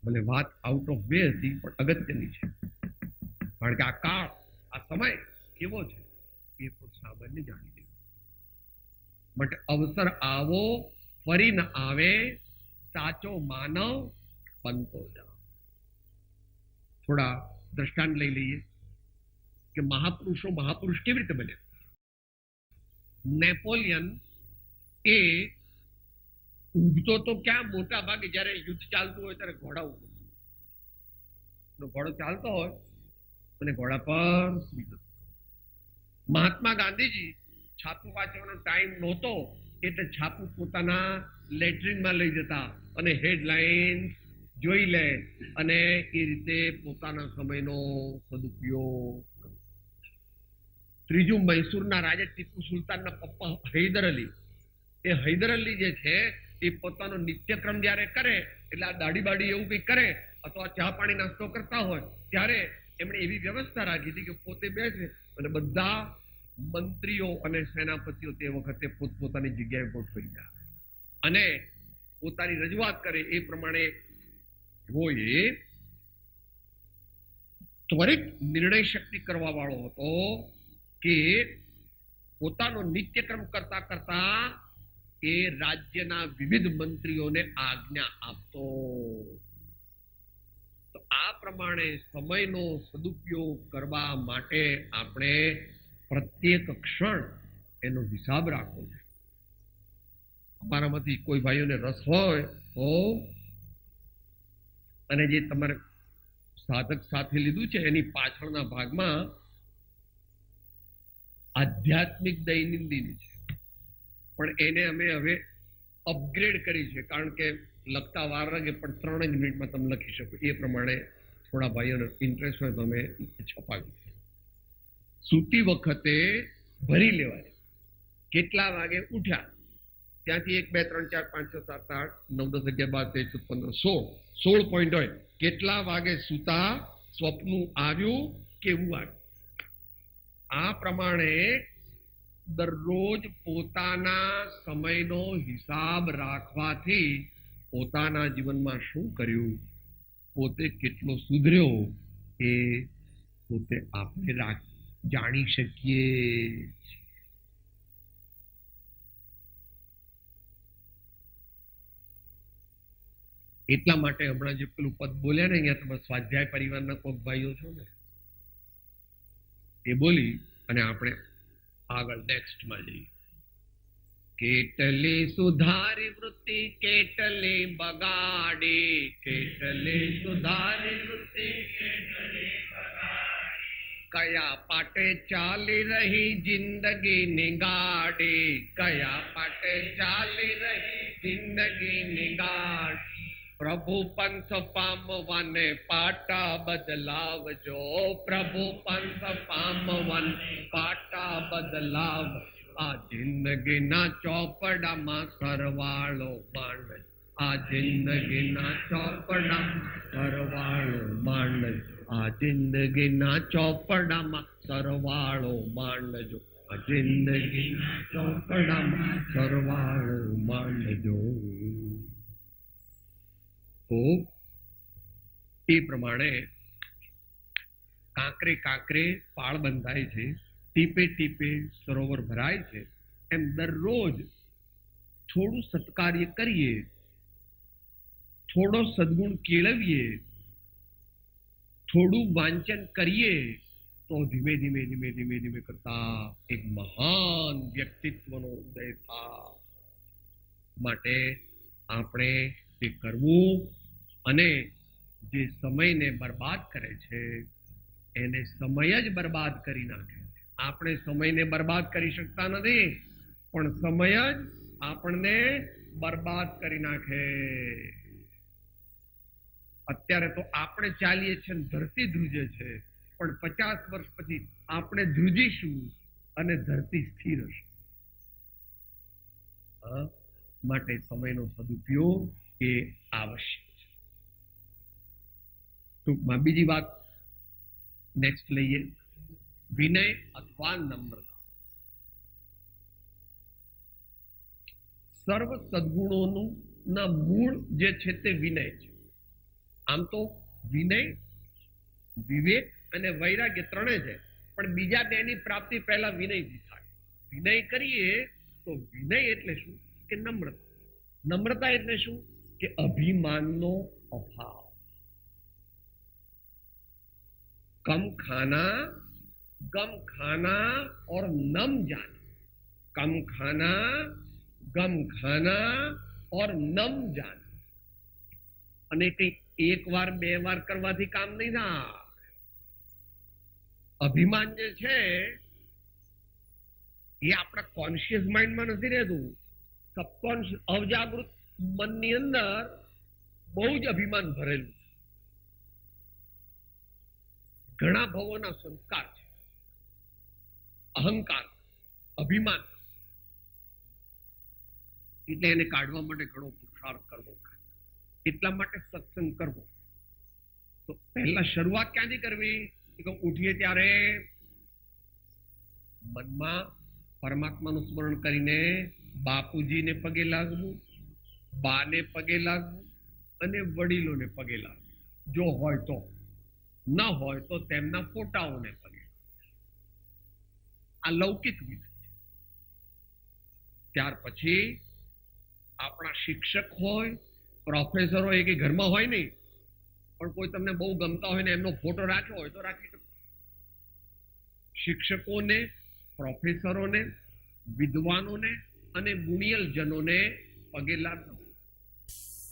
ભલે વાત આઉટ ઓફ વે હતી પણ અગત્યની છે, કારણ કે આ કાળ, આ સમય કેવો છે એ પણ સામાન્ય જાણી લે. માટે અવસર આવો ફરી ન આવે, સાચો માનવ બનતો જાવ. થોડા દ્રષ્ટાંત લઈ લઈએ કે મહાપુરુષો મહાપુરુષ કેવી રીતે બન્યા. નેપોલિયન એ ઊંઘતો તો ક્યાં, મોટા ભાગે જયારે યુદ્ધ ચાલતું હોય ત્યારે ઘોડા ઉપર, ઘોડો ચાલતો હોય અને ઘોડા પર સુઈ જતો. મહાત્મા ગાંધીજી છાપું વાંચવાનો ટાઈમ નહોતો એટલે છાપું પોતાના લેટ્રિનમાં લઈ જતા અને હેડલાઇન જોઈ લે અને એ રીતે પોતાના સમયનો સદુપયોગ. ત્રીજું, મૈસૂરના રાજા ટીપુ સુલતાનના પપ્પા હૈદર અલી, એ હૈદર અલી જે છે એ પોતાનો નિત્યક્રમ જયારે કરે એટલે આ દાઢી બાડી એવું કંઈક કરે અથવા ચા પાણી નાસ્તો કરતા હોય ત્યારે એમણે એવી વ્યવસ્થા રાખી હતી કે પોતે બેસે અને બધા મંત્રીઓ અને સેનાપતિઓ તે વખતે પોતપોતાની જગ્યાએ ગોઠવાઈ ગયા અને પોતાની રજૂઆત કરે. એ પ્રમાણે હોય ત્વરિત નિર્ણય શક્તિ કરવા વાળો હતો કે પોતાનો નિત્યક્રમ કરતા કરતા એ રાજ્યના વિવિધ મંત્રીઓને આજ્ઞા આપતો. તો આ પ્રમાણે સમયનો સદુપયોગ કરવા માટે આપણે પ્રત્યેક ક્ષણ એનો હિસાબ રાખવો છે. અમારામાંથી કોઈ ભાઈઓને રસ હોય તો અને જે તમારે સાધક સાથે લીધું છે એની પાછળના ભાગમાં આધ્યાત્મિક દૈનંદિની છે, પણ એને અમે હવે અપગ્રેડ કરી છે કારણ કે લખતા વાર લાગે પણ 3 જ મિનિટમાં તમે લખી શકો. એ પ્રમાણે થોડા ભાઈઓને ઇન્ટરેસ્ટ હોય તો અમે છપાવી. સૂતી વખતે ભરી લેવાય કેટલા વાગે ઉઠ્યા, ત્યાંથી 1 2 3 4 5 6 7 8 9 10 11 12 13 14 15 16 પોઈન્ટ હોય. કેટલા વાગે સૂતા, સ્વપ્નું આવ્યું, કેવું આવ્યું. આ પ્રમાણે દરરોજ પોતાના સમયનો હિસાબ રાખવાથી પોતાના જીવનમાં શું કર્યું, પોતે કેટલો સુધર્યો એ પોતે આપણે જાણી શકીએ. એટલા માટે હમણાં જે પેલું પદ બોલ્યા ને અહીંયા તમે સ્વાધ્યાય પરિવારના કોઈક ભાઈઓ છો ને એ બોલી અને આપણે આગળ નેક્સ્ટમાં જઈએ. કેટલી સુધારી વૃત્તિ કેટલી બગાડી, કેટલી સુધારી વૃત્તિ કેટલી બગાડી, કયા પાટે ચાલી રહી જિંદગી ની ગાડી, કયા પાટે ચાલી રહી જિંદગી ની ગાડી. પ્રભુ પંથ પામવાને પાટા બદલાવજો, પ્રભુ પંથ પામવાને પાટા બદલાવ. આ જિંદગીના ચોપડામાં સરવાળો માંડ, આ જિંદગીના ચોપડામાં સરવાળો માંડ, આ જિંદગીના ચોપડામાં સરવાળો માંડજો, આ જિંદગીના ચોપડામાં સરવાળો માંડજો. તો એ પ્રમાણે કાંકરે કાંકરે પાળ બંધાય છે ટીપે ટીપે સરોવર ભરાય છે, એમ દરરોજ થોડું સત્કાર્ય કરીએ, થોડો સદગુણ કેળવીએ, થોડું વાંચન કરીએ, તો ધીમે ધીમે ધીમે ધીમે ધીમે કરતા એક મહાન વ્યક્તિત્વનો ઉદય થાય. માટે આપણે તે કરવું, અને જે સમયને બરબાદ કરે છે એને સમય જ બરબાદ કરી નાખે. આપણે સમયને બરબાદ કરી શકતા નથી, પણ સમય જ આપણને બરબાદ કરી નાખે. અત્યારે તો આપણે ચાલીએ છીએ, ધરતી ધ્રુજે છે, પણ 50 વર્ષ પછી આપણે ધ્રુજીશું અને ધરતી સ્થિર હશે. માટે સમયનો સદુપયોગ એ આવશ્યક છે. ટૂંકમાં બીજી વાત નેક્સ્ટ લઈએ, વિનય અથવા નમ્રતા. સર્વ સદગુણોનું ના મૂળ જે છે તે વિનય છે. આમ તો વિનય, વિવેક અને વૈરાગ્ય ત્રણે છે, પણ બીજા બેની પ્રાપ્તિ પહેલા વિનયથી થાય. વિનય કરીએ તો વિનય એટલે શું કે નમ્રતા. નમ્રતા એટલે શું કે અભિમાનનો અભાવ. कम खाना गम खाना और नम जाना, कम खाना गम खाना और नम जाना. અને કઈ એક વાર બે વાર કરવાથી કામ નહીં થાય. અભિમાન જે છે એ આપણા કોન્શિયસ માઇન્ડમાં નથી રહેતું, સબકોન્શિયસ અવજાગૃત મનની અંદર બહુ જ અભિમાન ભરેલું. ઘણા ભવોના સંસ્કાર છે, અહંકાર, અભિમાન, એટલે એને કાઢવા માટે ઘણો પુરુષાર્થ કરવો. એટલા માટે સત્સંગ કરવો. તો પહેલા શરૂઆત ક્યાંથી કરવી? ઉઠીએ ત્યારે મનમાં પરમાત્માનું સ્મરણ કરીને બાપુજીને પગે લાગવું, બાને પગે લાગવું અને વડીલોને પગે લાગવું, જો હોય તો. ન હોય તો તેમના ફોટાઓને પગે. આ લૌકિક વિધિ છે. ત્યાર પછી આપણા શિક્ષક હોય, પ્રોફેસર હોય, કે ઘરમાં હોય નહીં, પણ કોઈ તમને બહુ ગમતા હોય ને એમનો ફોટો રાખ્યો હોય તો રાખી શકો. શિક્ષકોને, પ્રોફેસરોને, વિદ્વાનોને અને ગુણિયલજનોને પગે લાગો.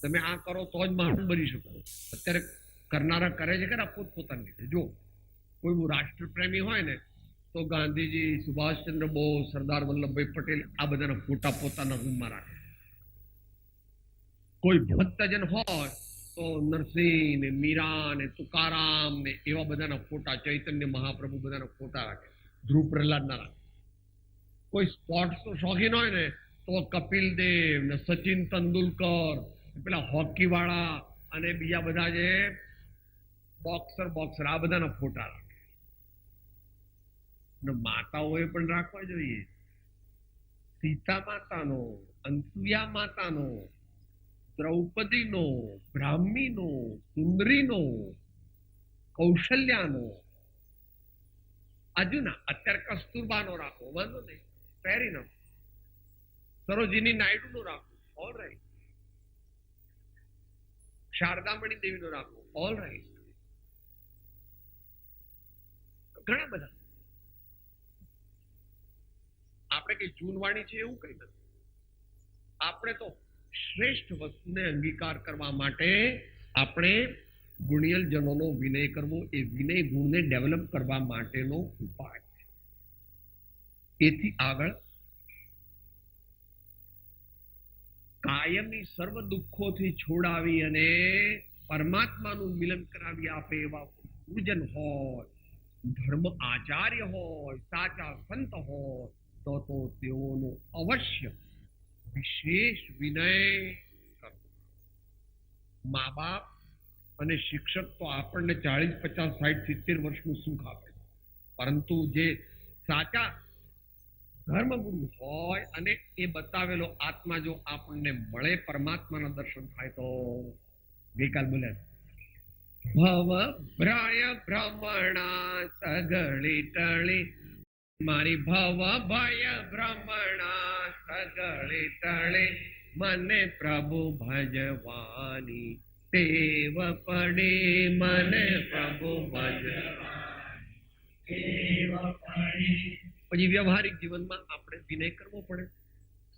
તમે આ કરો તો જ મહાન બની શકો. અત્યારે કરનારા કરે છે ખરા પોતપોતાની રીતે. જો કોઈ રાષ્ટ્રપ્રેમી હોય ને તો ગાંધીજી, સુભાષચંદ્ર બોઝ, સરદાર વલ્લભભાઈ પટેલ આ બધાના ફોટા પોતાના રૂમમાં રાખે. કોઈ ભક્તજન હોય તો નરસિંહ ને મીરા ને તુકારામ ને એવા બધાના ફોટા, ચૈતન્ય મહાપ્રભુ બધાના ફોટા રાખે, ધ્રુવ પ્રહલાદ ના રાખે. કોઈ સ્પોર્ટ્સ નો શોખીન હોય ને તો કપિલ દેવ ને સચિન તેંડુલકર, પેલા હોકી વાળા અને બીજા બધા જે બોક્સર આ બધાના ફોટા રાખે. માતાઓએ પણ રાખવા જોઈએ. સીતા માતાનો, અનસુયા માતાનો, દ્રૌપદીનો, બ્રાહ્મીનો, સુંદરીનો, કૌશલ્યાનો, આજુના અત્યારે કસ્તુરબાનો રાખો, વાંધો નહીં, ફેર ઇનફ. સરોજીની નાયડુનો રાખો, ઓલ રાઈટ. શારદામણી દેવીનો રાખો, ઓલ રાઈટ. ઘણા બધા. આપણે કઈ જૂનવાણી છે એવું કઈ નથી. આપણે તો શ્રેષ્ઠ વસ્તુને અંગીકાર કરવા માટે આપણે ગુણિયલ જનોનો વિનય કરવો, એ વિનય ગુણને ડેવલપ કરવા માટેનો ઉપાય છે. એથી આગળ કાયમની સર્વ દુઃખોથી છોડાવી અને પરમાત્માનું મિલન કરાવી આપે એવા ગુરુજન હોય, ધર્મ આચાર્ય હોય, સાચા સંત હોય, તો તેઓનો અવશ્ય વિશેષ વિનય કરવો. મા બાપ અને શિક્ષક તો આપણને 40, 50, 60, 70 વર્ષનું સુખ આપે, પરંતુ જે સાચા ધર્મગુરુ હોય અને એ બતાવેલો આત્મા જો આપણને મળે, પરમાત્માના દર્શન થાય, તો ગઈકાલ બોલ્યા ભવ ભ્રાય ભ્રમણા સગળી ટળી મારી ભવ ભય ભ્રમણા સગળે તળે મને પ્રભુ ભજવાની ટેવ પડે, મને પ્રભુ ભજવાની. પછી વ્યવહારિક જીવનમાં આપણે વિનય કરવો પડે.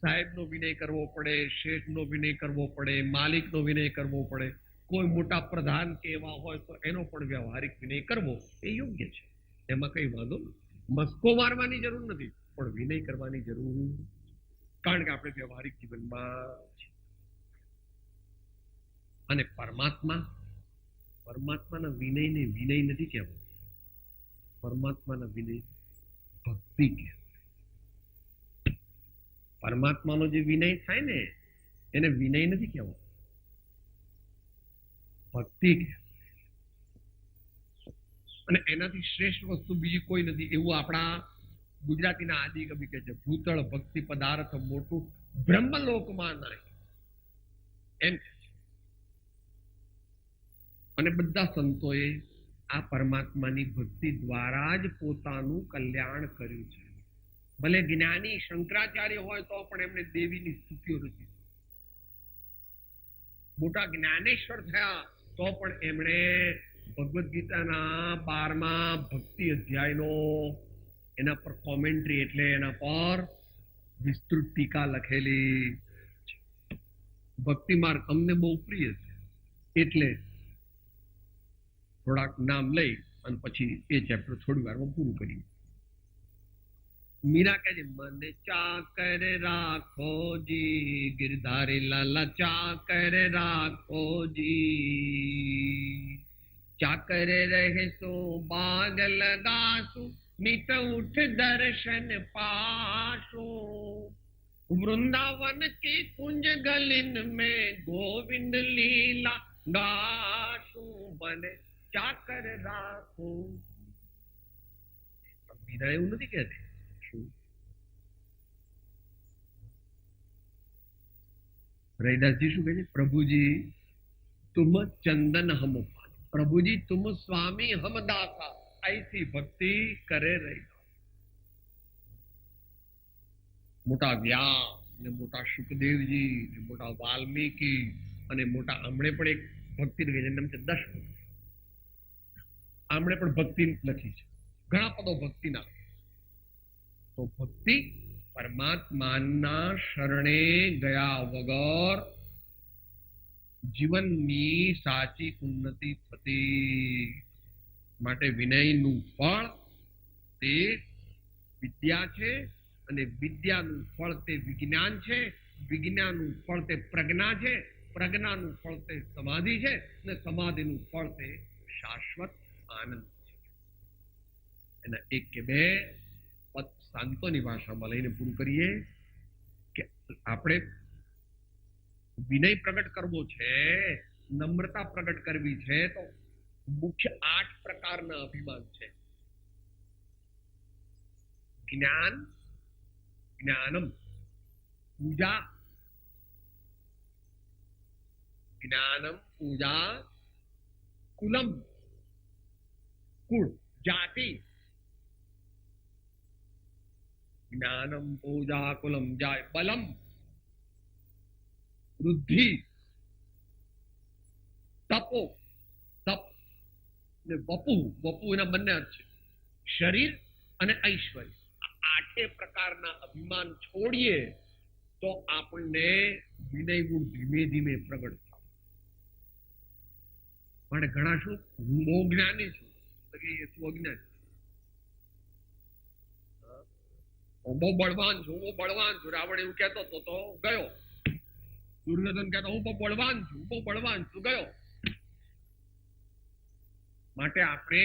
સાહેબનો વિનય કરવો પડે, શેઠનો વિનય કરવો પડે, માલિકનો વિનય કરવો પડે. કોઈ મોટા પ્રધાન કે એવા હોય તો એનો પણ વ્યવહારિક વિનય કરવો એ યોગ્ય છે, એમાં કઈ વાંધો નથી. મસ્કો મારવાની જરૂર નથી, પણ વિનય કરવાની જરૂર, કારણ કે આપણે વ્યવહારિક જીવનમાં છીએ. અને પરમાત્માના વિનયને વિનય નથી કહેવાય, પરમાત્માના વિનય ભક્તિ કહેવાય. પરમાત્માનો જે વિનય થાય ને એને વિનય નથી કહેવાય, ભક્તિ કહેવાય. અને એનાથી શ્રેષ્ઠ વસ્તુ બીજી કોઈ નથી, એવું આપણા ગુજરાતીના આદિ કવિ કહે છે, ભૂતળ ભક્તિ પદાર્થ મોટું બ્રહ્મલોકમાં નહીં, એમ કહે છે. અને બધા સંતોએ આ પરમાત્માની ભક્તિ દ્વારા જ પોતાનું કલ્યાણ કર્યું છે. ભલે જ્ઞાની શંકરાચાર્ય હોય તો પણ એમને દેવીની સ્તુતિઓ રચી, મોટા જ્ઞાનેશ્વર થયા તો પણ એમણે ભગવદ્ ગીતાના 12મા ભક્તિ અધ્યાયનો એના પર કોમેન્ટ્રી એટલે એના પર વિસ્તૃત ટીકા લખેલી. ભક્તિ માર્ગ અમને બહુ પ્રિય છે એટલે થોડાક નામ લઈ અને પછી એ ચેપ્ટર થોડી વારમાં પૂરું કરીએ. મીરા કહે છે, મને ચાકર રાખોજી, ગિરધારી લાલા ચાકર રાખોજી, ચાકર રહેશો બાગ લગાશો, નિત ઉઠ દર્શન પાશો, वृंदावन के कुंज गलिन में गोविंद लीला गाशो, बने चाकर રાખો. મીરા એવું નથી કહેતી. रैदास जी શું કહે છે? પ્રભુજી तुम चंदन हम पान, प्रभुजी तुम स्वामी हम दासा, ऐसी भक्ति करे रही. મોટા વ્યાસ ને મોટા સુખદેવજી ને મોટા વાલ્મીકી અને મોટા આમણે પણ એક ભક્તિ લખી છે, નામ છે દશમુખ. આમણે પણ ભક્તિ લખી છે, ઘણા પદો ભક્તિના. તો ભક્તિ પરમાત્માના શરણે ગયા વગર જીવનની સાચી ઉન્નતિ થતી. માટે વિનયનું ફળ તે વિદ્યા છે, અને વિદ્યાનું ફળ તે વિજ્ઞાન છે, વિજ્ઞાનનું ફળ તે પ્રજ્ઞા છે, પ્રજ્ઞાનું ફળ તે સમાધિ છે, અને સમાધિનું ફળ તે શાશ્વત આનંદ છે. એના એક કે બે પદ શાંતોની ભાષામાં લઈને પૂરું કરીએ કે આપણે વિનય પ્રગટ કરવો છે, નમ્રતા પ્રગટ કરવી છે, તો મુખ્ય 8 પ્રકારના અભિમાન છે. જ્ઞાન, જ્ઞાનમ, પૂજા, જ્ઞાનમ, પૂજા, કુલમ, કુળ, જાતિ, જ્ઞાનમ, પૂજા, કુલમ, જાય, બલમ, વૃદ્ધિ, તપો, તપ ને વપુ, વપુ એના બંને અર્થ છે, શરીર અને ઐશ્વર્ય. 8 પ્રકારના અભિમાન છોડીએ તો આપણને વિનય ગુણ ધીમે ધીમે પ્રગટ થાય. માટે ઘણા શું, હું બહુ જ્ઞાની છું, તું અજ્ઞાની, હું બહુ બળવાન છું, હું બળવાન છું. રાવણ એવું કહેતો તો ગયો. દુર્યોધન કહેતો હું બહુ બળવાન છું, બહુ બળવાન છું, ગયો. માટે આપણે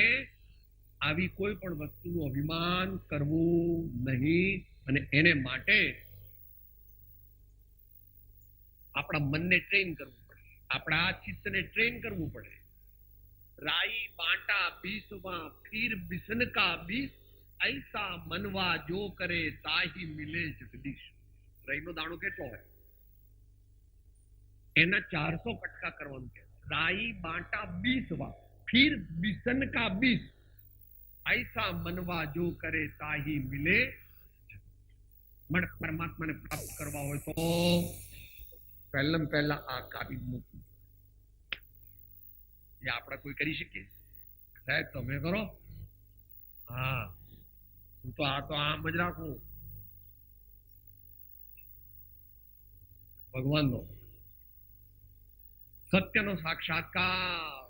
આવી કોઈ પણ વસ્તુનું અભિમાન કરવું નહીં, અને એને માટે આપણા મનને ટ્રેન કરવું પડે, આપણા ચિત્તને ટ્રેન કરવું પડે. રાઈ બાંટા બીસવા ફીર બિસન કા બીસ, ऐसा मनवा जो करे ताही मिले जगदीश. રાઈનો દાણો કેટલો હોય? એના 400 કટકા કરવાનું કે રાઈ બાંટા બીસવા ફીર બિસન કા બીસ, ऐसा मनवा जो करे ताही मिले। मन परमात्मा ने प्राप्त करवा हो तो पहला आ काबी मूकવું ये આપણે કોઈ કરી શકીએ? સાહેબ તમે કરો? હા હું તો આમ જ રાખું. ભગવાનનો सत्यनो साक्षात्कार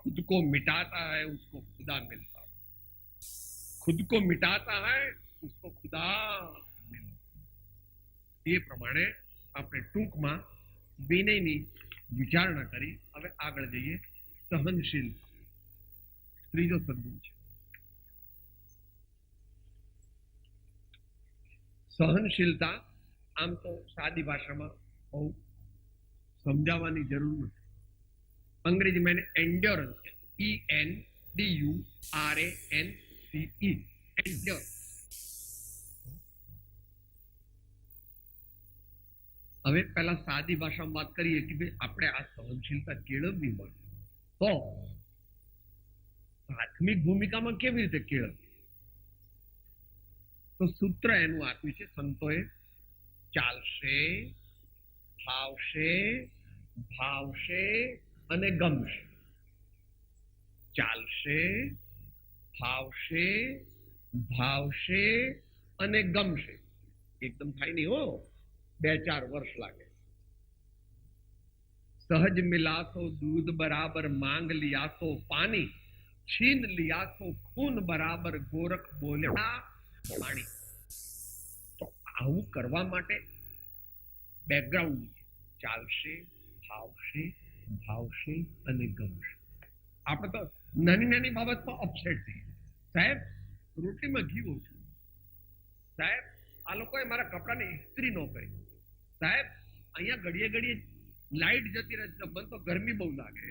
खुद को मिटाता है उसको खुदा मिलता है, खुद को मिटाता है उसको खुदा मिलता. ये प्रमाणे આપણે ટૂંકમાં વિનયની વિચારણા કરી. હવે આગળ જઈએ. સહનશીલ ત્રીજો સદગુણ છે. સહનશીલતા આમ તો સાદી ભાષામાં બહુ સમજાવવાની જરૂર નથી. અંગ્રેજીમાં એને એન્ડ્યોરન્સ છે. ENDURANCE endurance. હવે પહેલા સાદી ભાષામાં વાત કરીએ કે ભાઈ આપણે આ સહનશીલતા કેળવવી હોય તો પ્રાથમિક ભૂમિકામાં કેવી રીતે કેળવવી? તો સૂત્ર એનું આપ્યું છે સંતોએ. ચાલશે, ફાવશે, ભાવશે અને ગમશે. ચાલશે, ફાવશે, ભાવશે અને ગમશે. એકદમ થાય નહીં હો, 2-4 વર્ષ લાગે. सहज मिला तो दूध बराबर मांग लिया तो पानी, छीन लिया तो खून बराबर गोरख बोल्या पानी. તો આવું કરવા માટે બેકગ્રાઉન્ડ ચાલશે, ફાવશે, ભાવશે અને ગમશે. આપણે તો નાની નાની બાબતમાં અપસેટ થઈએ. સાહેબ રોટલીમાં ઘી ઓછું, સાહેબ આ લોકોએ મારા કપડાની ઇસ્ત્રી ન કરી, સાહેબ અહીંયા ઘડીએ ઘડીએ લાઈટ જતી રહે છે, મને તો ગરમી બહુ લાગે,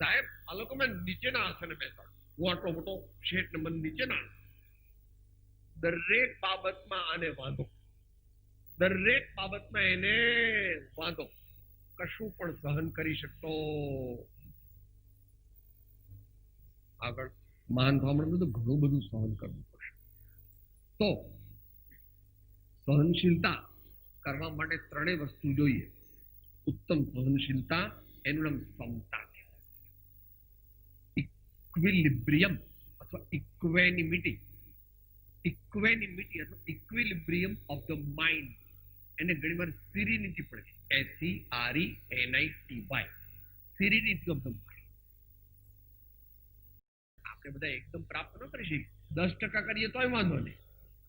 સાહેબ આ લોકો મેં નીચેના આસને બેસાડું, હું આટલો મોટો શેઠ ને મને નીચેના. દરેક બાબતમાં આને વાંધો, દરેક બાબતમાં એને વાંધો, કશું પણ સહન કરી શકતો. આગળ મહાન થવા માટે તો ઘણું બધું સહન કરવું પડશે. તો સહનશીલતા કરવા માટે 3 વસ્તુ જોઈએ. ઉત્તમ સહનશીલતા એનું નામ સમતા છે. ઇક્વિલિબ્રિયમ અથવા ઇક્વેનિમિટી, ઇક્વેનિમિટી અથવા ઇક્વિલિબ્રિયમ ઓફ ધ માઇન્ડ. એને ઘણીવાર સિરિનિટી પડે છે. SERENITY, serenity of the mind. આપણે બધા એકદમ પ્રાપ્ત ન કરી શકીએ. 10% કરીએ તોય વાંધો નહીં,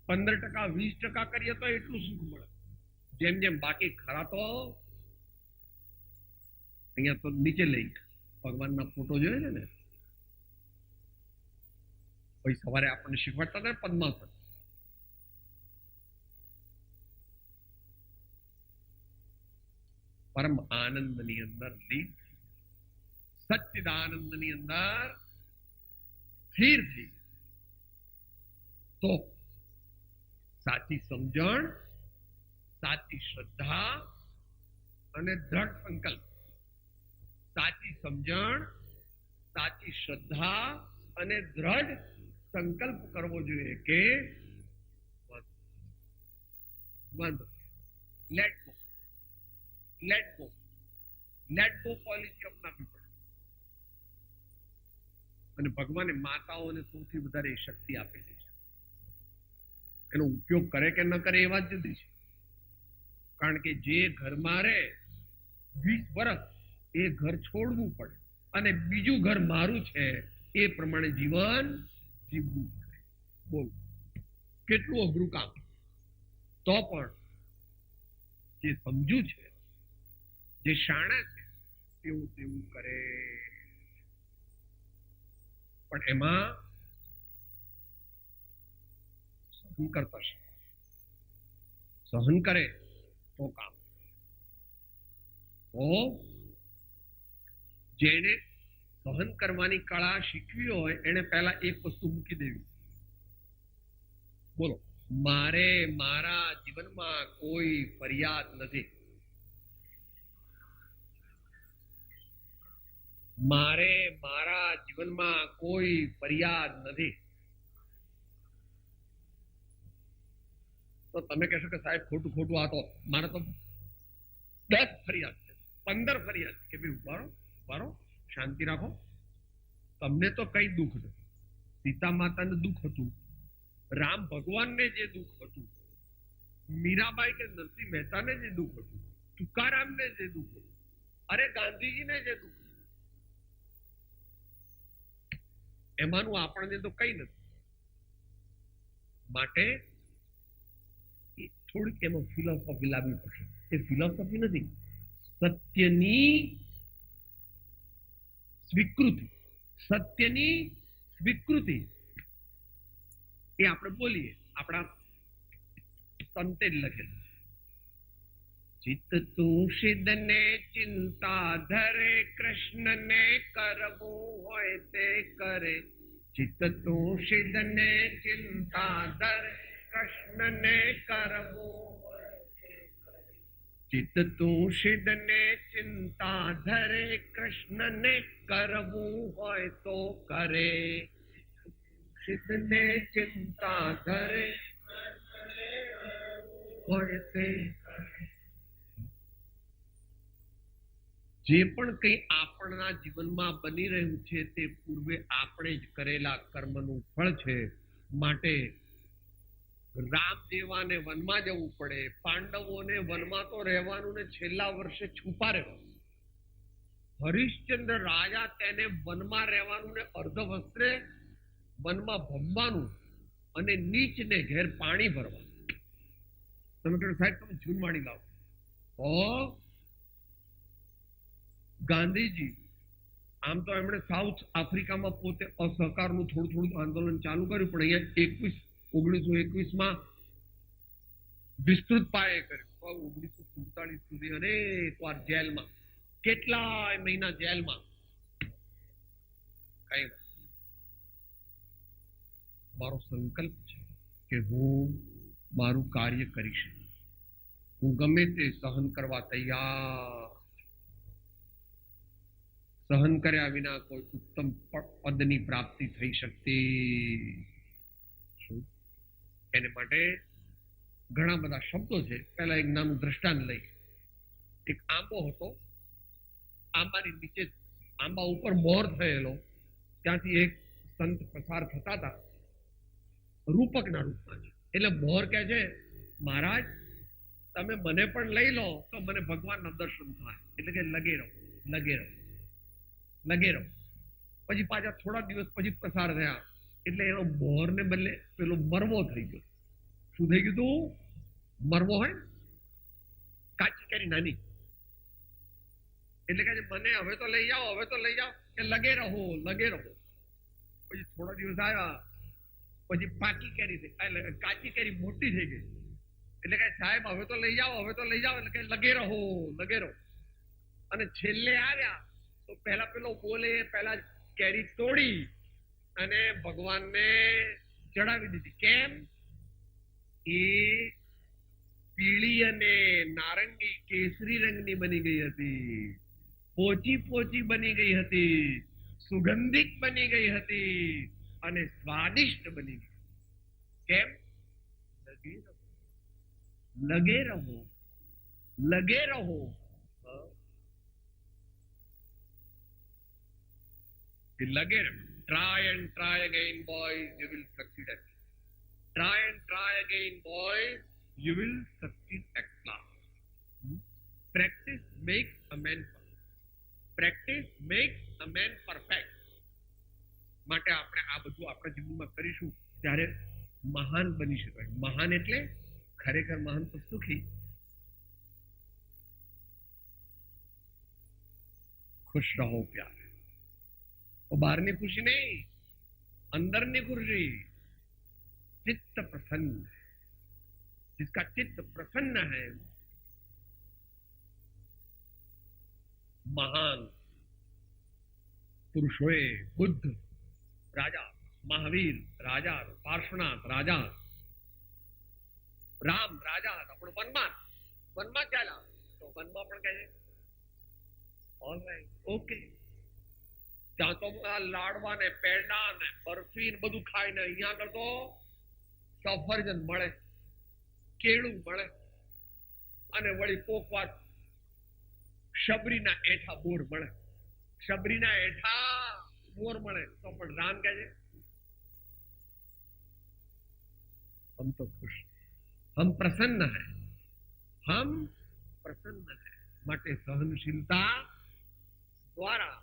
15%, 20% કરીએ તો એટલું સુખ મળે. જેમ જેમ બાકી ખરા તો અહીંયા તો નીચે લઈ ભગવાનના ફોટો જોયે છે ને, ભાઈ સવારે આપણને શીખવાડતા હતા પદ્માસન. પરમ આનંદની અંદર લીન, સચ્ચિદાનંદની અંદર સ્થિર થઈ તો સાચી સમજણ, સાચી શ્રદ્ધા અને દ્રઢ સંકલ્પ, સાચી સમજણ, સાચી શ્રદ્ધા અને દ્રઢ સંકલ્પ કરવો જોઈએ કે let go, let go, let go policy અપનાવવી પડે. અને ભગવાને માતાઓને સૌથી વધારે શક્તિ આપેલી છે. એનો ઉપયોગ કરે કે ન કરે એ વાત જુદી છે. કારણ કે જે ઘરમાં રહે 20 વર્ષ એ ઘર છોડવું પડે અને બીજું ઘર મારું છે એ પ્રમાણે જીવન જીવવું પડે. બોલ કેટલું અઘરું કામ. તો પણ જે સમજુ છે, જે શાણા છે તેવું તેવું કરે. પણ એમાં સહન કરતા છે. સહન કરે તો કામ. તો જેને સહન કરવાની કળા શીખવી હોય એને પહેલા એક વસ્તુ મૂકી દેવી. બોલો, મારે મારા જીવનમાં કોઈ ફરિયાદ નથી. મારે મારા જીવનમાં કોઈ ફરિયાદ નથી, તો તમે કહેશો કે સાહેબ ખોટું ખોટું, આ તો મારે તો 10 ફરિયાદ છે, 15 ફરિયાદ કે ભાઈ ઉભારો શાંતિ રાખો. તમને તો કઈ દુઃખ નથી. સીતા માતાને દુઃખ હતું, રામ ભગવાનને જે દુઃખ હતું, મીરાબાઈ કે નરસિંહ મહેતાને જે દુઃખ હતું, તુકારામને જે દુઃખ હતું, અરે ગાંધીજીને જે દુઃખ હતું, એમાંનું આપણને તો કઈ નથી. માટે થોડીક એમાં ફિલોસોફી લાવવી પડશે. એ ફિલોસોફી નથી, સત્યની સ્વીકૃતિ. સત્યની સ્વીકૃતિ એ આપણે બોલીએ, આપણા સંતે જ લખેલું. ચિત્ત તું સિદ્ધને ચિંતા ધરે, કૃષ્ણને કરવું હોય તે કરે. ચિત્ત તું સિદ્ધને ચિંતા ધરે, કૃષ્ણને કરવું હોય તે કરે. ચિત્ત તું સિદ્ધને ચિંતા ધરે, કૃષ્ણને કરવું હોય તો કરે. સિદ્ધને ચિંતા ધરે હોય તે કરે. જે પણ કંઈ આપણા જીવનમાં બની રહ્યું છે તે પૂર્વે આપણે જ કરેલા કર્મનું ફળ છે. માટે રામ જેવાને વનમાં જવું પડે, પાંડવોને વનમાં તો રહેવાનું ને છેલ્લા વર્ષે છુપા રહેવાનું. હરિશ્ચંદ્ર રાજા તેને વનમાં રહેવાનું ને અર્ધ વસ્ત્રે વનમાં ભમવાનું અને નીચ ને ઘેર પાણી ભરવાનું. તમે કહો સાહેબ તમે જૂન માણી લાવો. ગાંધીજી આમ તો એમણે સાઉથ આફ્રિકામાં પોતે અસહકારનું થોડું થોડું આંદોલન ચાલુ કર્યું, પણ અહીંયા 1921માં વિસ્તૃત પાયે કર્યું. 1947 સુધી અનેક વાર જેલમાં, કેટલાય મહિના જેલમાં. કઈ મારો સંકલ્પ છે કે હું મારું કાર્ય કરીશ, હું ગમે તે સહન કરવા તૈયાર. સહન કર્યા વિના કોઈ ઉત્તમ પદની પ્રાપ્તિ થઈ શકતી. એને માટે ઘણા બધા શબ્દો છે. પહેલા એક નાનું દ્રષ્ટાંત લઈ. એક આંબો હતો, આંબાની નીચે, આંબા ઉપર મોર થયેલો. ત્યાંથી એક સંત પસાર થતા હતા, રૂપકના રૂપમાં છે. એટલે મોર કહે છે, મહારાજ તમે મને પણ લઈ લો તો મને ભગવાનના દર્શન થાય. એટલે કે લગે રહો. પછી પાછા થોડા દિવસ પછી પસાર થયા, એટલે એનો મોરને બદલે પેલો મરવો થઈ ગયો. શું થઈ ગયું તું? મરવો હોય કાચી કેરી નાની. એટલે કે મને હવે તો લઈ જાઓ કે લગે રહો. પછી થોડા દિવસ આવ્યા, પછી પાકી કેરી થઈ, એટલે કાચી કેરી મોટી થઈ ગઈ. એટલે કે સાહેબ હવે તો લઈ જાઓ. એટલે કે લગે રહો. અને છેલ્લે આવ્યા તો પહેલા પેલો બોલે, પહેલા કેરી તોડી અને ભગવાનને ચડાવી દીધી. કેમ? એ પીળી અને નારંગી કેસરી રંગની બની ગઈ હતી, પોચી બની ગઈ હતી, સુગંધિત બની ગઈ હતી અને સ્વાદિષ્ટ બની ગઈ. કેમ? લગે રહો. લગે રહો. Try and try again, boys, you will succeed at last. Try and try again, boys, you will succeed at last. Practice makes a man perfect. માટે આપણે આ બધું આપણા જીવનમાં કરીશું ત્યારે મહાન બની શકાય. મહાન એટલે ખરેખર મહાન તો સુખી, खुश रहो प्यारे. बाहर की खुशी नहीं, अंदर की खुशी. चित्त प्रसन्न है, जिसका चित्त प्रसन्न है महान पुरुष हुए. बुद्ध राजा, महावीर राजा, पार्श्वनाथ राजा, राम राजा. अपन वनमा चला तो वनमा पण कहे ऑल राइट, ओके. ત્યાં તો બધા લાડવા ને પેંડા ને બરફી ને બધું ખાય ને અહીંયા આગળ તો સફરજન મળે, કેળું મળે અને વળી કોકવાર શબરીના એઠા બોર મળે. શબરીના એઠા બોર મળે તો પણ રામ કહે છે हम तो खुश, हम प्रसन्न है, हम प्रसन्न है. માટે સહનશીલતા દ્વારા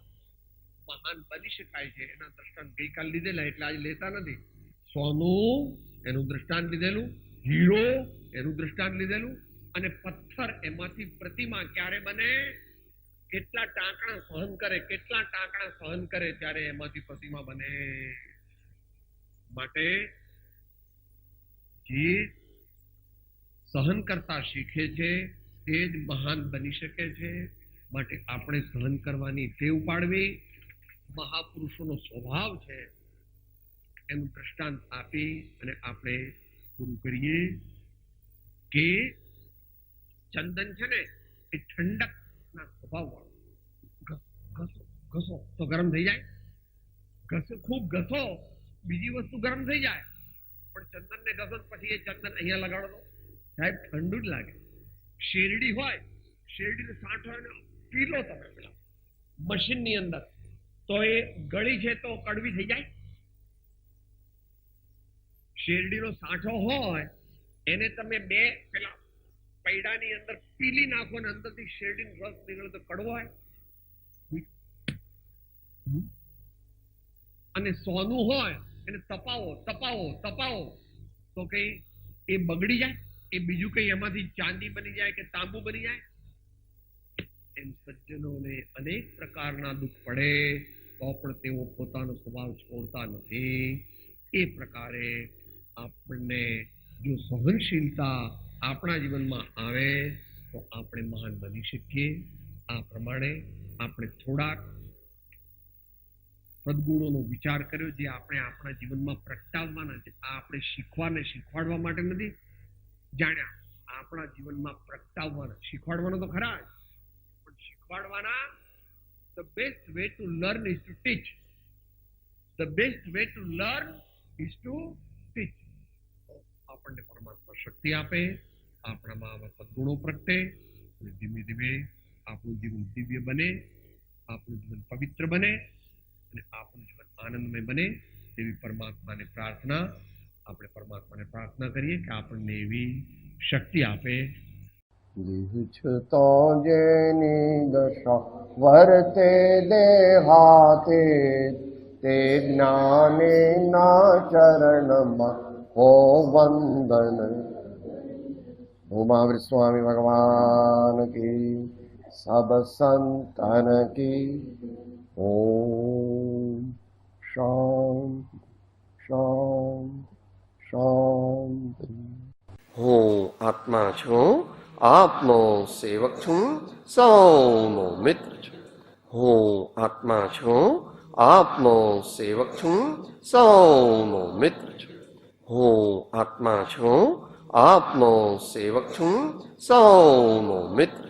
મહાન બની શકાય છે. એના દ્રષ્ટાંત ગઈકાલ લીધેલા એટલે આજે લેતા નથી. સોનું એનું દ્રષ્ટાંત લીધેલું, હીરો એનું દ્રષ્ટાંત લીધેલું, અને પથ્થર એમાંથી પ્રતિમા ક્યારે બને, કેટલા ટાંકણા સહન કરે, કેટલા ટાંકણા સહન કરે ત્યારે એમાંથી પ્રતિમા બને. માટે જે સહન કરતા શીખે છે તે જ મહાન બની શકે છે. માટે આપણે સહન કરવાની ટેવ પાડવી મહાપુરુષોનો સ્વભાવ છે. એનું દ્રષ્ટાંત આપી અને આપણે પૂરું કરીએ કે ચંદન છે ને એ ઠંડક ના સ્વભાવ વાળું. ઘસો તો ગરમ થઈ જાય, ઘસો ખૂબ ઘસો બીજી વસ્તુ ગરમ થઈ જાય, પણ ચંદન ને ઘસો પછી એ ચંદન અહીંયા લગાડો તો સાહેબ ઠંડુ જ લાગે. શેરડી હોય, શેરડીનો સાંઠો હોય ને પીલો તમે પેલા મશીનની અંદર, તો એ ગળી છે તો કડવી થઈ જાય. શેરડીનો સાંઠો હોય એને તમે બે પેલા પૈડાની અંદર પીલી નાખો ને અંદરથી શેરડીનો રસ નીકળે તો કડવો હોય. અને સોનું હોય એને તપાવો તપાવો તપાવો તો કઈ એ બગડી જાય, એ બીજું કઈ એમાંથી ચાંદી બની જાય કે તાંબુ બની જાય. એમ સજ્જનોને અનેક પ્રકારના દુઃખ પડે તો પણ તેઓ પોતાનો સ્વભાવ છોડતા નથી. એ પ્રકારે આપણને જો સહનશીલતા આપણા જીવનમાં આવે તો આપણે મહાન બની શકીએ. આ પ્રમાણે આપણે થોડાક સદગુણોનો વિચાર કર્યો જે આપણે આપણા જીવનમાં પ્રગટાવવાના છે. આ આપણે શીખવાડવા માટે નથી જાણ્યા, આપણા જીવનમાં પ્રગટાવવાના. શીખવાડવાના તો ખરા જ, પણ શીખવાડવાના the best way to learn is to teach. The best way to learn is to teach. આપણને પરમાત્મા શક્તિ આપે, આપણામાં આવા સદગુણો પ્રગટે અને ધીમે ધીમે આપણું જીવન દિવ્ય બને, આપણું જીવન પવિત્ર બને અને આપણું જીવન આનંદમય બને. તેવી પરમાત્માને પ્રાર્થના, આપણે પરમાત્માને પ્રાર્થના કરીએ કે આપણને એવી શક્તિ આપે. તો જેની દશા વર્તે દેહાતે તે જ્ઞાને ના ચરણમાં હો વંદન. ઉમાવીર સ્વામી ભગવાન કી, સબ સંતન કી. ઓમ શાંતિ શાંતિ શાંતિ. હું આત્મા છું, આપનો સેવક છું, સૌનો મિત્ર છું. હું આત્મા છું, આપનો સેવક છું, સૌનો મિત્ર છું. હું આત્મા છું, આપનો સેવક છું, સૌનો મિત્ર